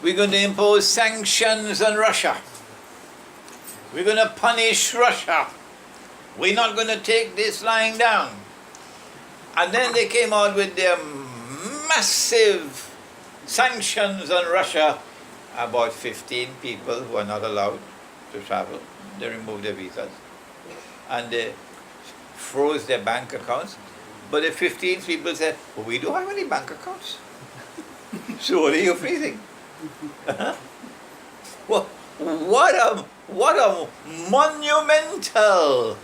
We're going to impose sanctions on Russia. We're going to punish Russia. We're not going to take this lying down. And then they came out with their massive sanctions on Russia. About 15 people who are not allowed to travel. They removed their visas. And they froze their bank accounts. But the 15 people said, well, we don't have any bank accounts. So what are you freezing? Well, what a monumental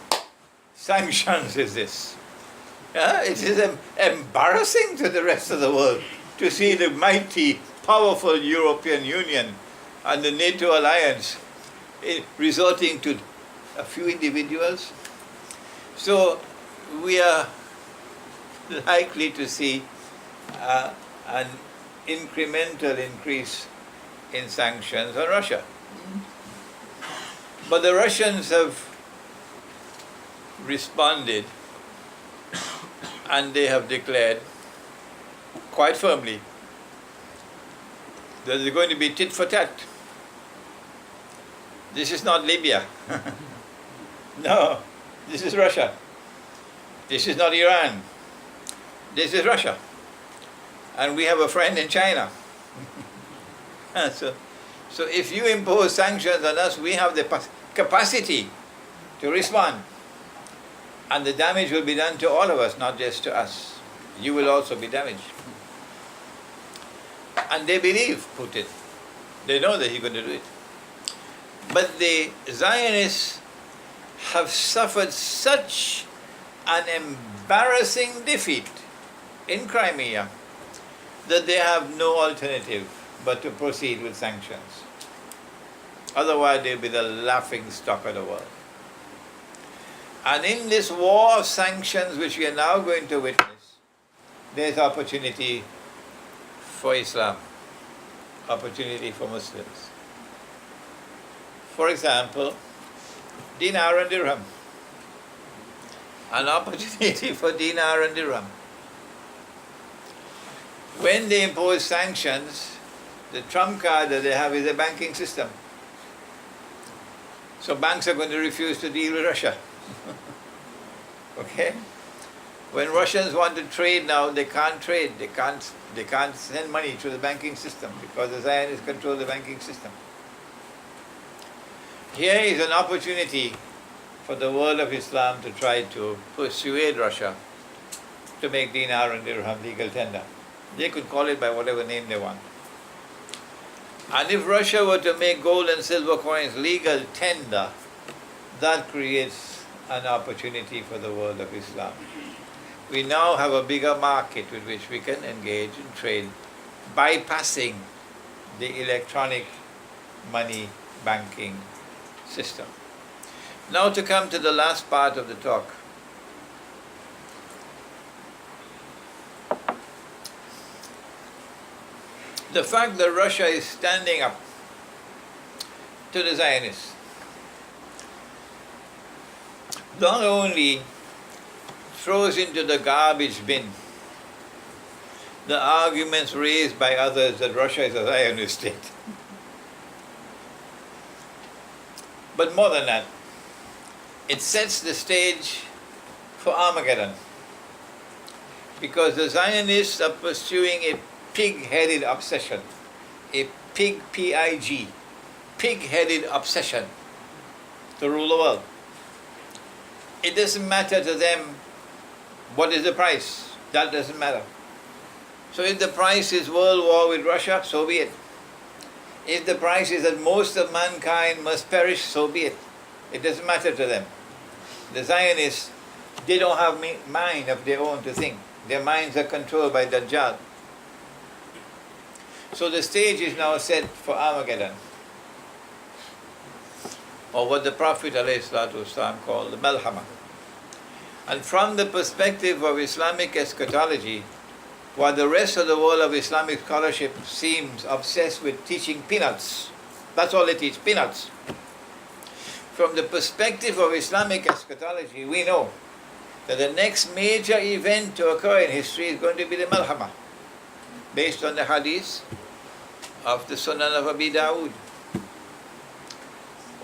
sanctions is this? It is embarrassing to the rest of the world to see the mighty, powerful European Union and the NATO alliance resorting to a few individuals. So we are likely to see an incremental increase in sanctions on Russia. But the Russians have responded, and they have declared quite firmly that they're going to be tit for tat. This is not Libya. No, this is Russia. This is not Iran. This is Russia. And we have a friend in China. So if you impose sanctions on us, we have the capacity to respond. And the damage will be done to all of us, not just to us. You will also be damaged. And they believe Putin. They know that he's going to do it. But the Zionists have suffered such an embarrassing defeat in Crimea that they have no alternative but to proceed with sanctions. Otherwise, they'll be the laughing stock of the world. And in this war of sanctions which we are now going to witness, there's opportunity for Islam, opportunity for Muslims. For example, dinar and dirham. An opportunity for dinar and dirham. When they impose sanctions, the trump card that they have is a banking system. So banks are going to refuse to deal with Russia. Okay? When Russians want to trade now, they can't trade. They can't send money through the banking system because the Zionists control the banking system. Here is an opportunity for the world of Islam to try to persuade Russia to make dinar and dirham legal tender. They could call it by whatever name they want. And if Russia were to make gold and silver coins legal tender, that creates an opportunity for the world of Islam. We now have a bigger market with which we can engage in trade, bypassing the electronic money banking system. Now to come to the last part of the talk. The fact that Russia is standing up to the Zionists not only throws into the garbage bin the arguments raised by others that Russia is a Zionist state, but more than that, it sets the stage for Armageddon, because the Zionists are pursuing a pig-headed obsession, a pig-headed obsession to rule the world. It doesn't matter to them what is the price. That doesn't matter. So if the price is world war with Russia, so be it. If the price is that most of mankind must perish, so be it. It doesn't matter to them. The Zionists, they don't have mind of their own to think. Their minds are controlled by Dajjal. So the stage is now set for Armageddon, or what the Prophet ﷺ called the Malhama. And from the perspective of Islamic eschatology, while the rest of the world of Islamic scholarship seems obsessed with teaching peanuts, that's all they teach, peanuts. From the perspective of Islamic eschatology, we know that the next major event to occur in history is going to be the Malhama, based on the hadith of the Sunan of Abi Dawood.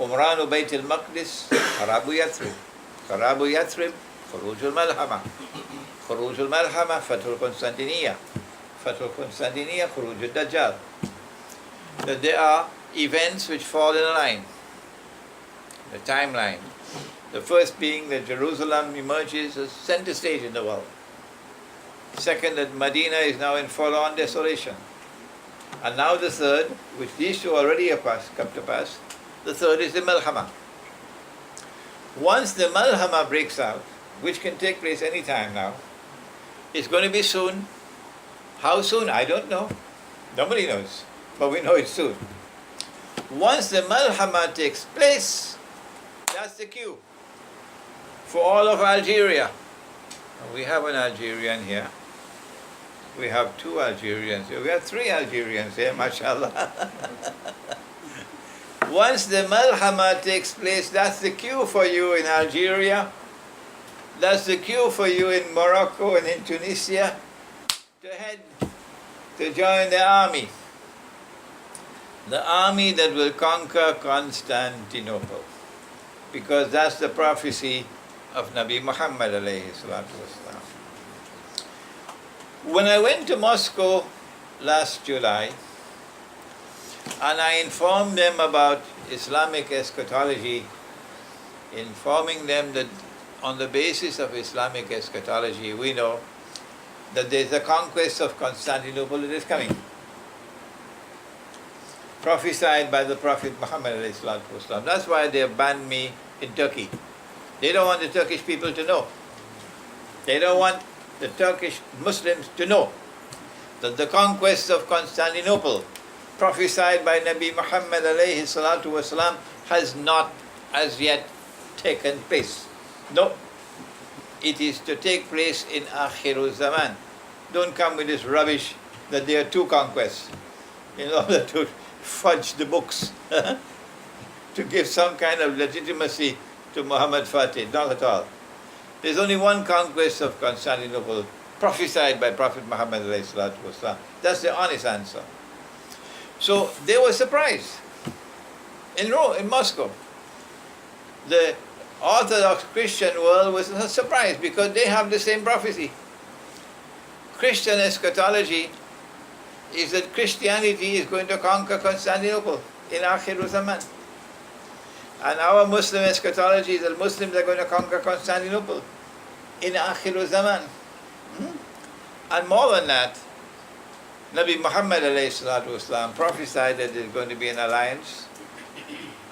Umranu Bayt al-Maqdis, Kharabu Yathrib. Kharabu Yathrib, Khuruj al-Malhama. Khuruj al-Malhama, Fathul Constantiniya. Fathul Constantiniya, Khuruj al-Dajjal. That there are events which fall in a line, the timeline. The first being that Jerusalem emerges as center stage in the world. Second, that Medina is now in full-on desolation. And now the third, which these two already have come to pass, the third is the Malhama. Once the Malhama breaks out, which can take place any time now, it's going to be soon. How soon? I don't know. Nobody knows. But we know it's soon. Once the Malhama takes place, that's the cue for all of Algeria. We have an Algerian here. We have two Algerians here. We have three Algerians here, mashallah. Once the Malhama takes place, that's the cue for you in Algeria. That's the cue for you in Morocco and in Tunisia to head to join the army. The army that will conquer Constantinople. Because that's the prophecy of Nabi Muhammad alayhi salatu wasalam. When I went to Moscow last July, and I informed them about Islamic eschatology, informing them that on the basis of Islamic eschatology, we know that there is a conquest of Constantinople that is coming, prophesied by the Prophet Muhammad alayhi salatu wasalam. That's why they have banned me in Turkey. They don't want the Turkish people to know. They don't want the Turkish Muslims to know that the conquest of Constantinople, prophesied by Nabi Muhammad alayhi salatu wasalam, has not as yet taken place. No, it is to take place in Akhirul Zaman. Don't come with this rubbish that there are two conquests in order to fudge the books, to give some kind of legitimacy to Muhammad Fatih. Not at all. There's only one conquest of Constantinople prophesied by Prophet Muhammad alayhi salatu wasalam. That's the honest answer. So they were surprised in Rome, in Moscow. The Orthodox Christian world was surprised because they have the same prophecy. Christian eschatology is that Christianity is going to conquer Constantinople in Akhirul Zaman. And our Muslim eschatology is that Muslims are going to conquer Constantinople in Akhirul Zaman. And more than that, Nabi Muhammad alayhi salatu wasalam prophesied that there's going to be an alliance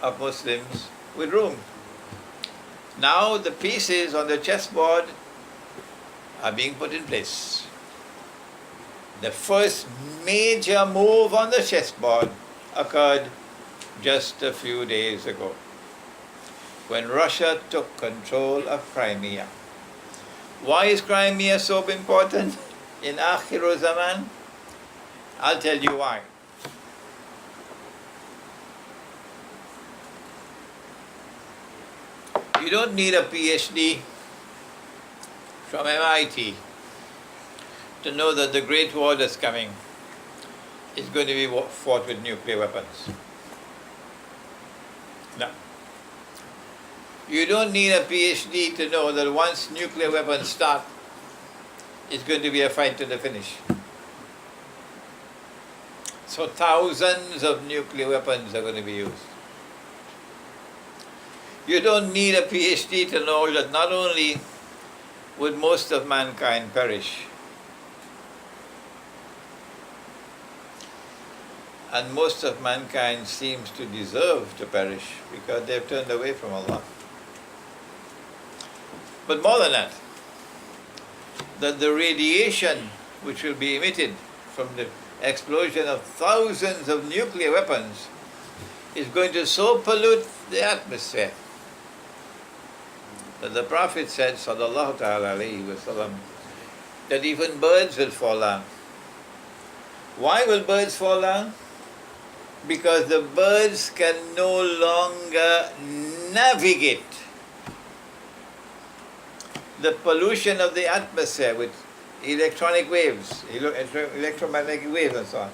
of Muslims with Rome. Now the pieces on the chessboard are being put in place. The first major move on the chessboard occurred just a few days ago, when Russia took control of Crimea. Why is Crimea so important in Akhirul Zaman? I'll tell you why. You don't need a PhD from MIT to know that the Great War that's coming is going to be fought with nuclear weapons. No. You don't need a PhD to know that once nuclear weapons start, it's going to be a fight to the finish. So thousands of nuclear weapons are going to be used. You don't need a PhD to know that not only would most of mankind perish, and most of mankind seems to deserve to perish because they've turned away from Allah. But more than that, that the radiation which will be emitted from the explosion of thousands of nuclear weapons is going to so pollute the atmosphere that the Prophet said, sallallahu ta'ala alayhi wa sallam, that even birds will fall down. Why will birds fall down? Because the birds can no longer navigate the pollution of the atmosphere with electronic waves, electromagnetic waves and so on.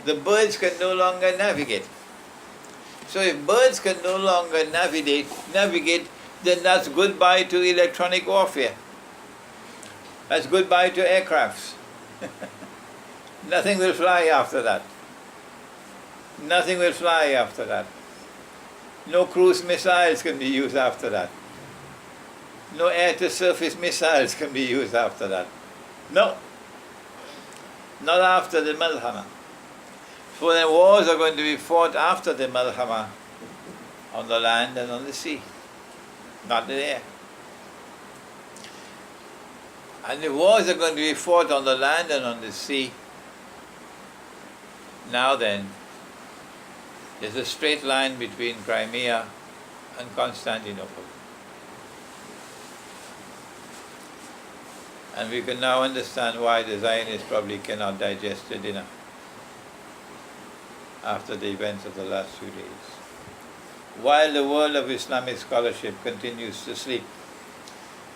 The birds can no longer navigate. So if birds can no longer navigate, then that's goodbye to electronic warfare. That's goodbye to aircrafts. Nothing will fly after that. Nothing will fly after that. No cruise missiles can be used after that. No air-to-surface missiles can be used after that. No. Not after the Malhama. So then wars are going to be fought after the Malhama on the land and on the sea, not the air. And the wars are going to be fought on the land and on the sea. Now then, there's a straight line between Crimea and Constantinople. And we can now understand why the Zionists probably cannot digest the dinner after the events of the last few days. While the world of Islamic scholarship continues to sleep,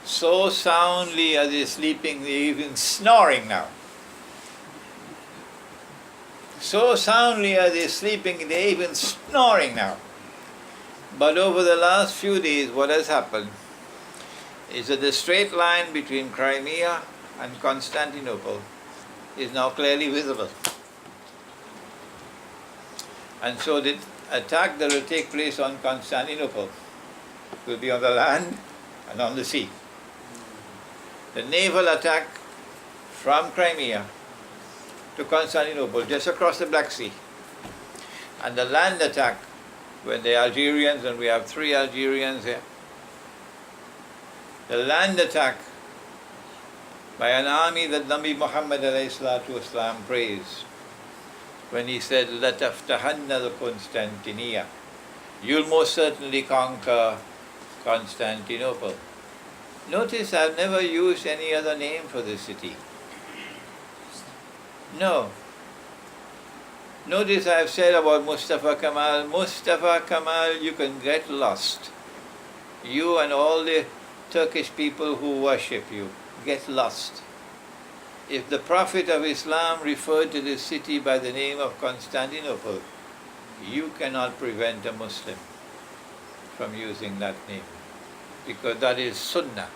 so soundly are they sleeping, they're even snoring now. So soundly are they sleeping, they're even snoring now. But over the last few days, what has happened is that the straight line between Crimea and Constantinople is now clearly visible. And so the attack that will take place on Constantinople will be on the land and on the sea. The naval attack from Crimea to Constantinople, just across the Black Sea, and the land attack when the Algerians, and we have 3 Algerians here, the land attack by an army that Nabi Muhammad ﷺ praised when he said, لَتَفْتَحَنَّ الْقُنْسْتَنْتِنِيَّةِ, you'll most certainly conquer Constantinople. Notice I've never used any other name for this city. No. Notice I've said about Mustafa Kemal, you can get lost. You and all the Turkish people who worship you, get lost. If the Prophet of Islam referred to this city by the name of Constantinople, you cannot prevent a Muslim from using that name, because that is Sunnah,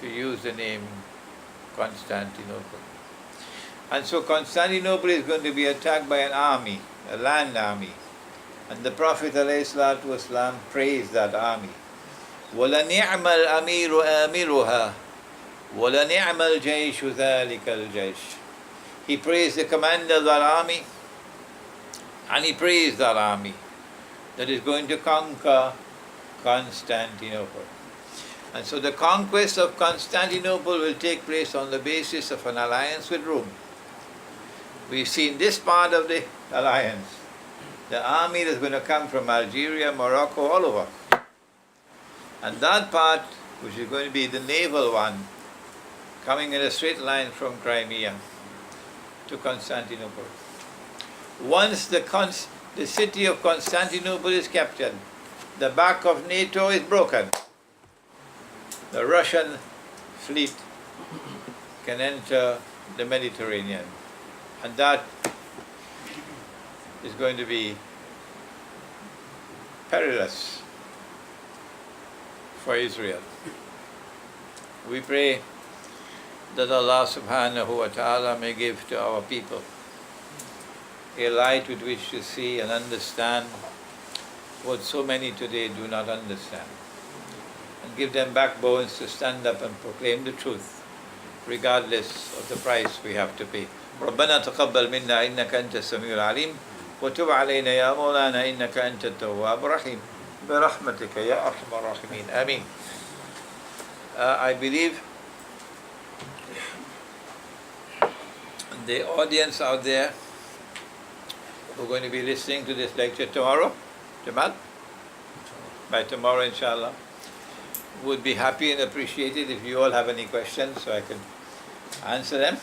to use the name Constantinople. And so Constantinople is going to be attacked by an army, a land army. And the Prophet ﷺ praised that army. وَلَنِعْمَ الْأَمِيرُ آمِرُهَا وَلَنِعْمَ الْجَيْشُ ذَلِكَ الْجَيْشُ. He praised the commander of that army, and he praised that army that is going to conquer Constantinople. And so the conquest of Constantinople will take place on the basis of an alliance with Rome. We've seen this part of the alliance, the army that's going to come from Algeria, Morocco, all over. And that part, which is going to be the naval one, coming in a straight line from Crimea to Constantinople. Once the city of Constantinople is captured, the back of NATO is broken. The Russian fleet can enter the Mediterranean. And that is going to be perilous for Israel. We pray that Allah subhanahu wa ta'ala may give to our people a light with which to see and understand what so many today do not understand, and give them backbones to stand up and proclaim the truth, regardless of the price we have to pay. ربنا تقبل منا إنك أنت السميع العليم وتب علينا يا مولانا إنك أنت التواب الرحيم برحمتك يا أرحم الراحمين آمين. I believe the audience out there who are going to be listening to this lecture tomorrow, Jamal, by tomorrow inshallah, would be happy and appreciate it if you all have any questions so I can answer them.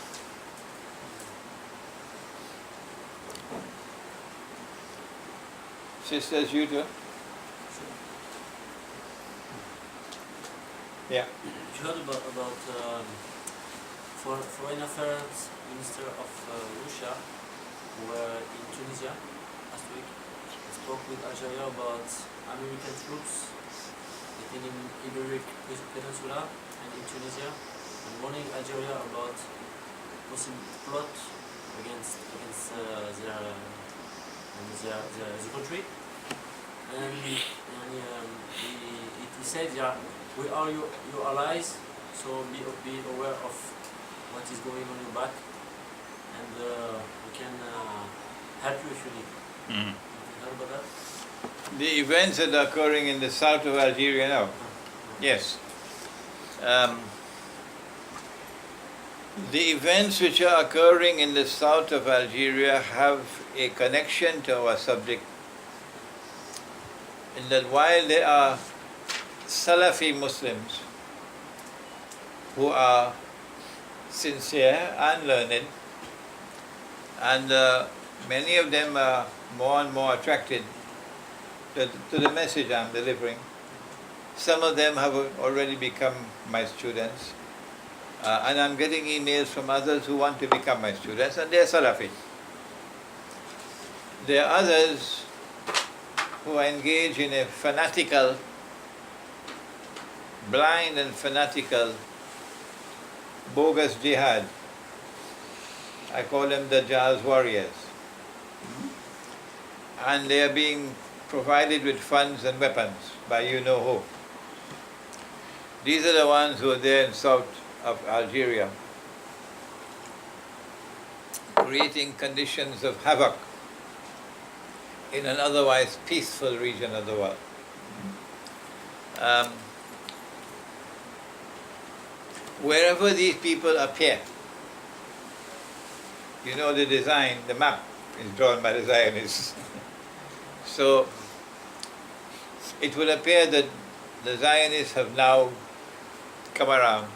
Sisters, you too? Yeah. You heard about Foreign Affairs Minister of Russia who were in Tunisia last week. They spoke with Algeria about American troops getting in Iberic Peninsula and in Tunisia, and warning Algeria about possible plot against the country. And he said, yeah, we are your allies, so be aware of what is going on your back, and we can help you if you need. Mm. You heard about that? The events that are occurring in the south of Algeria now. Yes. The events which are occurring in the south of Algeria have a connection to our subject, in that while there are Salafi Muslims who are sincere and learned, and many of them are more and more attracted to the message I'm delivering. Some of them have already become my students, and I'm getting emails from others who want to become my students, and they're Salafi. There are others who are engaged in a fanatical, blind and fanatical, bogus jihad. I call them the Dajjal's warriors. And they are being provided with funds and weapons by you-know-who. These are the ones who are there in south of Algeria, creating conditions of havoc in an otherwise peaceful region of the world. wherever these people appear, you know the design, the map is drawn by the Zionists. So it will appear that the Zionists have now come around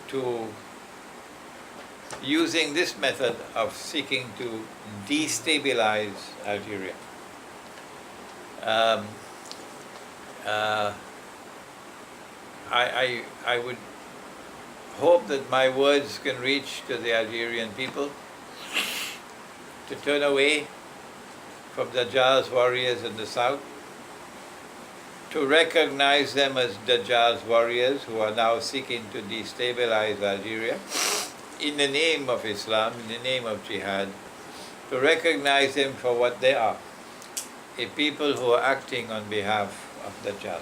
to using this method of seeking to destabilize Algeria. I would hope that my words can reach to the Algerian people to turn away from Dajjal's warriors in the south, to recognize them as Dajjal's warriors who are now seeking to destabilize Algeria in the name of Islam, in the name of jihad, to recognize them for what they are, a people who are acting on behalf of Dajjal.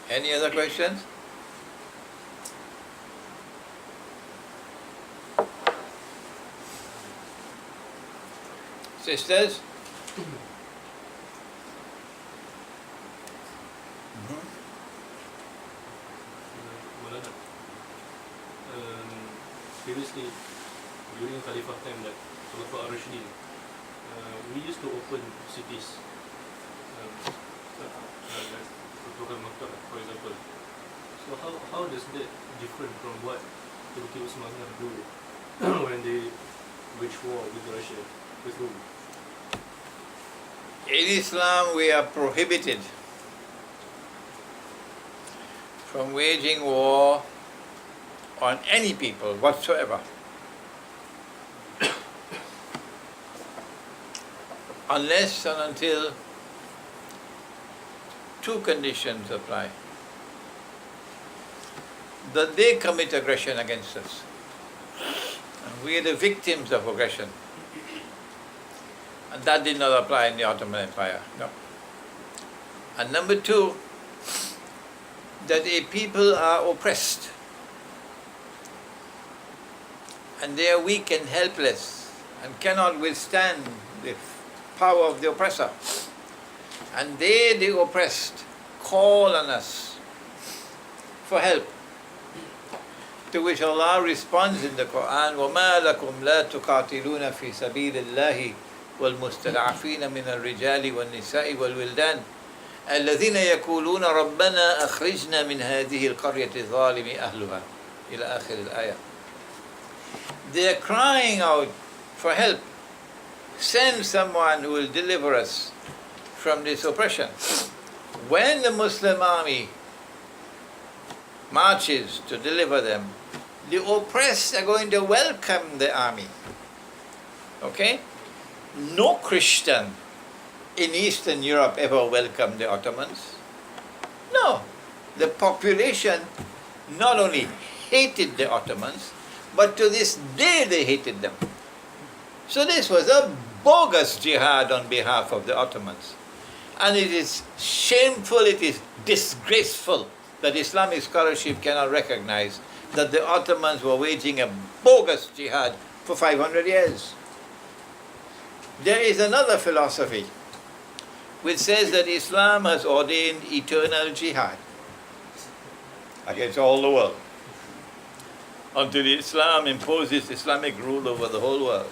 Any other questions? Sisters? Maulana, previously, during Khalifah time, like Khalifa al-Rashidin, we used to open cities, like Total Maktab, for example. So how does that different from what Turkey Osmaniyah do when they wage war with Russia, with Rome? In Islam, we are prohibited from waging war on any people whatsoever, unless and until two conditions apply: that they commit aggression against us, and we are the victims of aggression. And that did not apply in the Ottoman Empire, no. And number two, that a people are oppressed, and they are weak and helpless, and cannot withstand the power of the oppressor. And they, the oppressed, call on us for help. To which Allah responds in the Quran, وَمَا لَكُمْ لَا تُقَاتِلُونَ فِي سَبِيلِ اللَّهِ وَالْمُسْتَضْعَفِينَ مِنَ الرِّجَالِ وَالنِّسَاءِ وَالْوِلْدَانِ الَّذِينَ يَقُولُونَ رَبَّنَا أَخْرِجْنَا مِنْ هَذِهِ الْقَرْيَةِ الظَّالِمِ أَهْلُهَا إلى آخر الآية. They are crying out for help. Send someone who will deliver us from this oppression. When the Muslim army marches to deliver them, the oppressed are going to welcome the army. Okay? No Christian in Eastern Europe ever welcomed the Ottomans. No. The population not only hated the Ottomans, but to this day they hated them. So this was a bogus jihad on behalf of the Ottomans. And it is shameful, it is disgraceful that Islamic scholarship cannot recognize that the Ottomans were waging a bogus jihad for 500 years. There is another philosophy which says that Islam has ordained eternal jihad against all the world until Islam imposes Islamic rule over the whole world.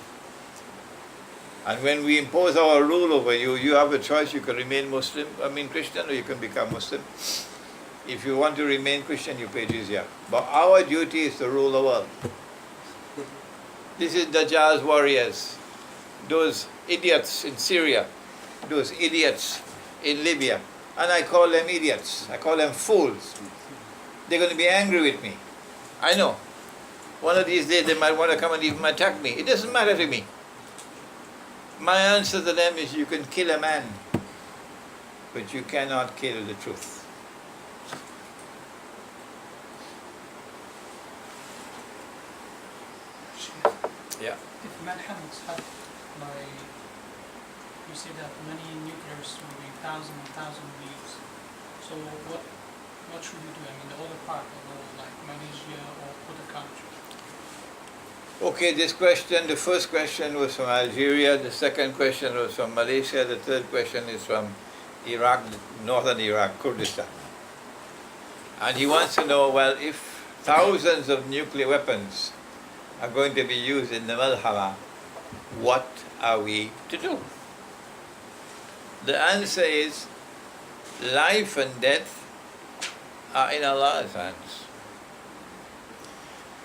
And when we impose our rule over you, you have a choice. You can remain Christian, or you can become Muslim. If you want to remain Christian, you pay jizya. But our duty is to rule the world. This is Dajjal's warriors, those idiots in Syria, those idiots in Libya. And I call them idiots. I call them fools. They're going to be angry with me. I know. One of these days they might want to come and even attack me. It doesn't matter to me. My answer to them is, you can kill a man, but you cannot kill the truth. Yeah. If Manhattan's had, like, you say that many nuclears moving thousand and thousand leaves. So what should we do? I mean, the other part of the world, like Malaysia or other countries. Okay, this question, the first question was from Algeria, the second question was from Malaysia, the third question is from Iraq, northern Iraq, Kurdistan. And he wants to know, well, if thousands of nuclear weapons are going to be used in the Malhama, what are we to do? The answer is, life and death are in Allah's hands.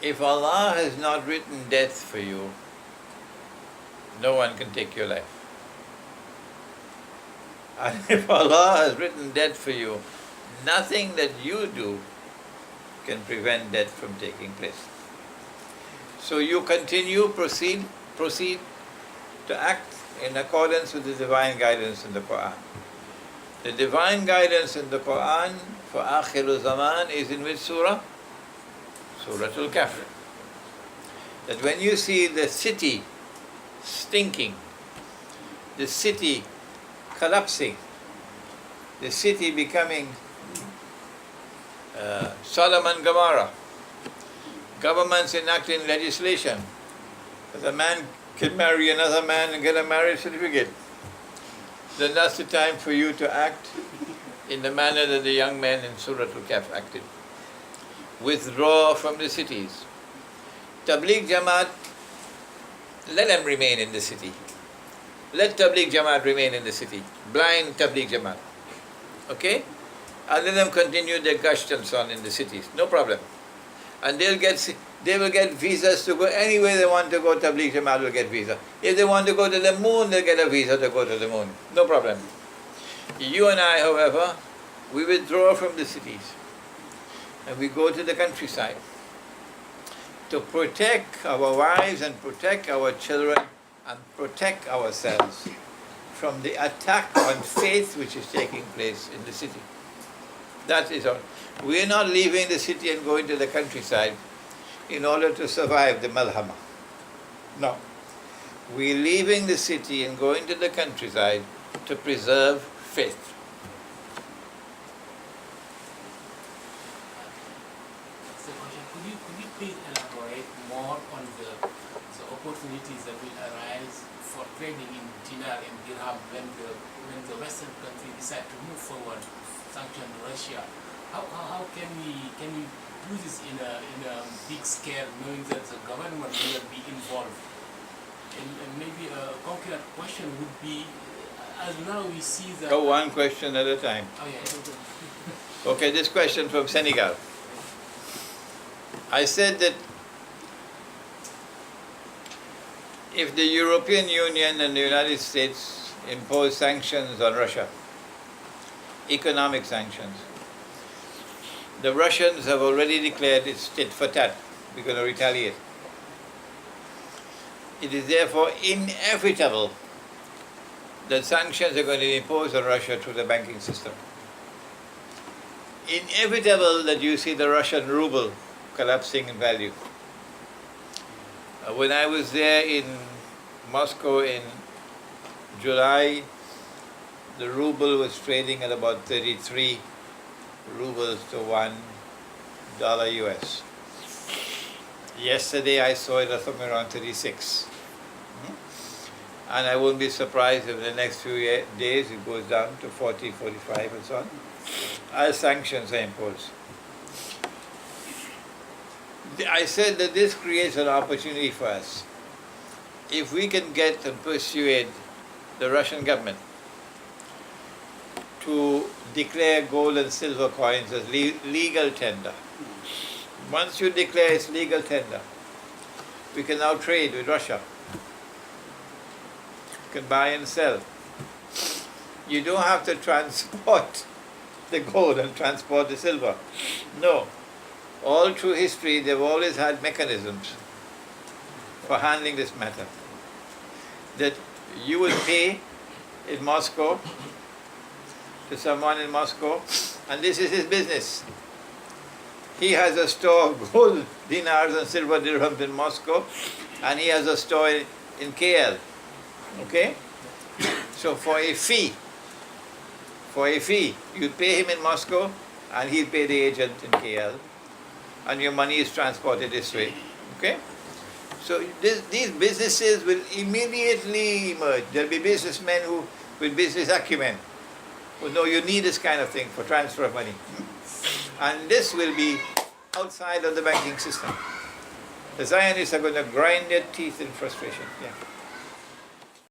If Allah has not written death for you, no one can take your life. And if Allah has written death for you, nothing that you do can prevent death from taking place. So you proceed to act in accordance with the divine guidance in the Quran. The divine guidance in the Quran for Akhiru Zaman is in which surah? Surah Al-Kahf. That when you see the city stinking, the city collapsing, the city becoming Sodom and Gomorrah, governments enacting legislation that a man can marry another man and get a marriage certificate, then that's the time for you to act in the manner that the young men in Surah Al-Kahf acted. Withdraw from the cities. Tabligh Jamaat, let them remain in the city. Let Tabligh Jamaat remain in the city. Blind Tabligh Jamaat. Okay? And let them continue their gasht and so on in the cities. No problem. And they will get visas to go anywhere they want to go. Tabligh Jamaat will get visa. If they want to go to the moon, they'll get a visa to go to the moon. No problem. You and I, however, we withdraw from the cities and we go to the countryside to protect our wives and protect our children and protect ourselves from the attack on faith which is taking place in the city. That is all. We are not leaving the city and going to the countryside in order to survive the Malhama. No. We are leaving the city and going to the countryside to preserve faith. So, could you please elaborate more on the opportunities that will arise for trading in dinar and dirham when the Western countries decide to move forward, sanction Russia? How can we do this in a big scale, knowing that the government will be involved? And maybe a concrete question would be, as now we see that... Go one question at a time. Oh yeah. Okay, this question from Senegal. I said that if the European Union and the United States impose sanctions on Russia, economic sanctions, the Russians have already declared it's tit for tat. We're going to retaliate. It is therefore inevitable that sanctions are going to be imposed on Russia through the banking system. Inevitable that you see the Russian ruble collapsing in value. When I was there in Moscow in July, the ruble was trading at about 33 rubles to $1 US. Yesterday I saw it at somewhere around 36. And I won't be surprised if in the next few days it goes down to 40, 45 and so on, as sanctions are imposed. I said that this creates an opportunity for us. If we can get and persuade the Russian government to declare gold and silver coins as legal tender. Once you declare it's legal tender, we can now trade with Russia. You can buy and sell. You don't have to transport the gold and transport the silver. No. All through history, they've always had mechanisms for handling this matter. That you will pay in Moscow to someone in Moscow, and this is his business. He has a store of gold dinars and silver dirhams in Moscow, and he has a store in KL. Okay? So for a fee, you pay him in Moscow, and he'll pay the agent in KL, and your money is transported this way. Okay? So these businesses will immediately emerge. There'll be businessmen with business acumen who know you need this kind of thing for transfer of money. And this will be outside of the banking system. The Zionists are going to grind their teeth in frustration. Yeah.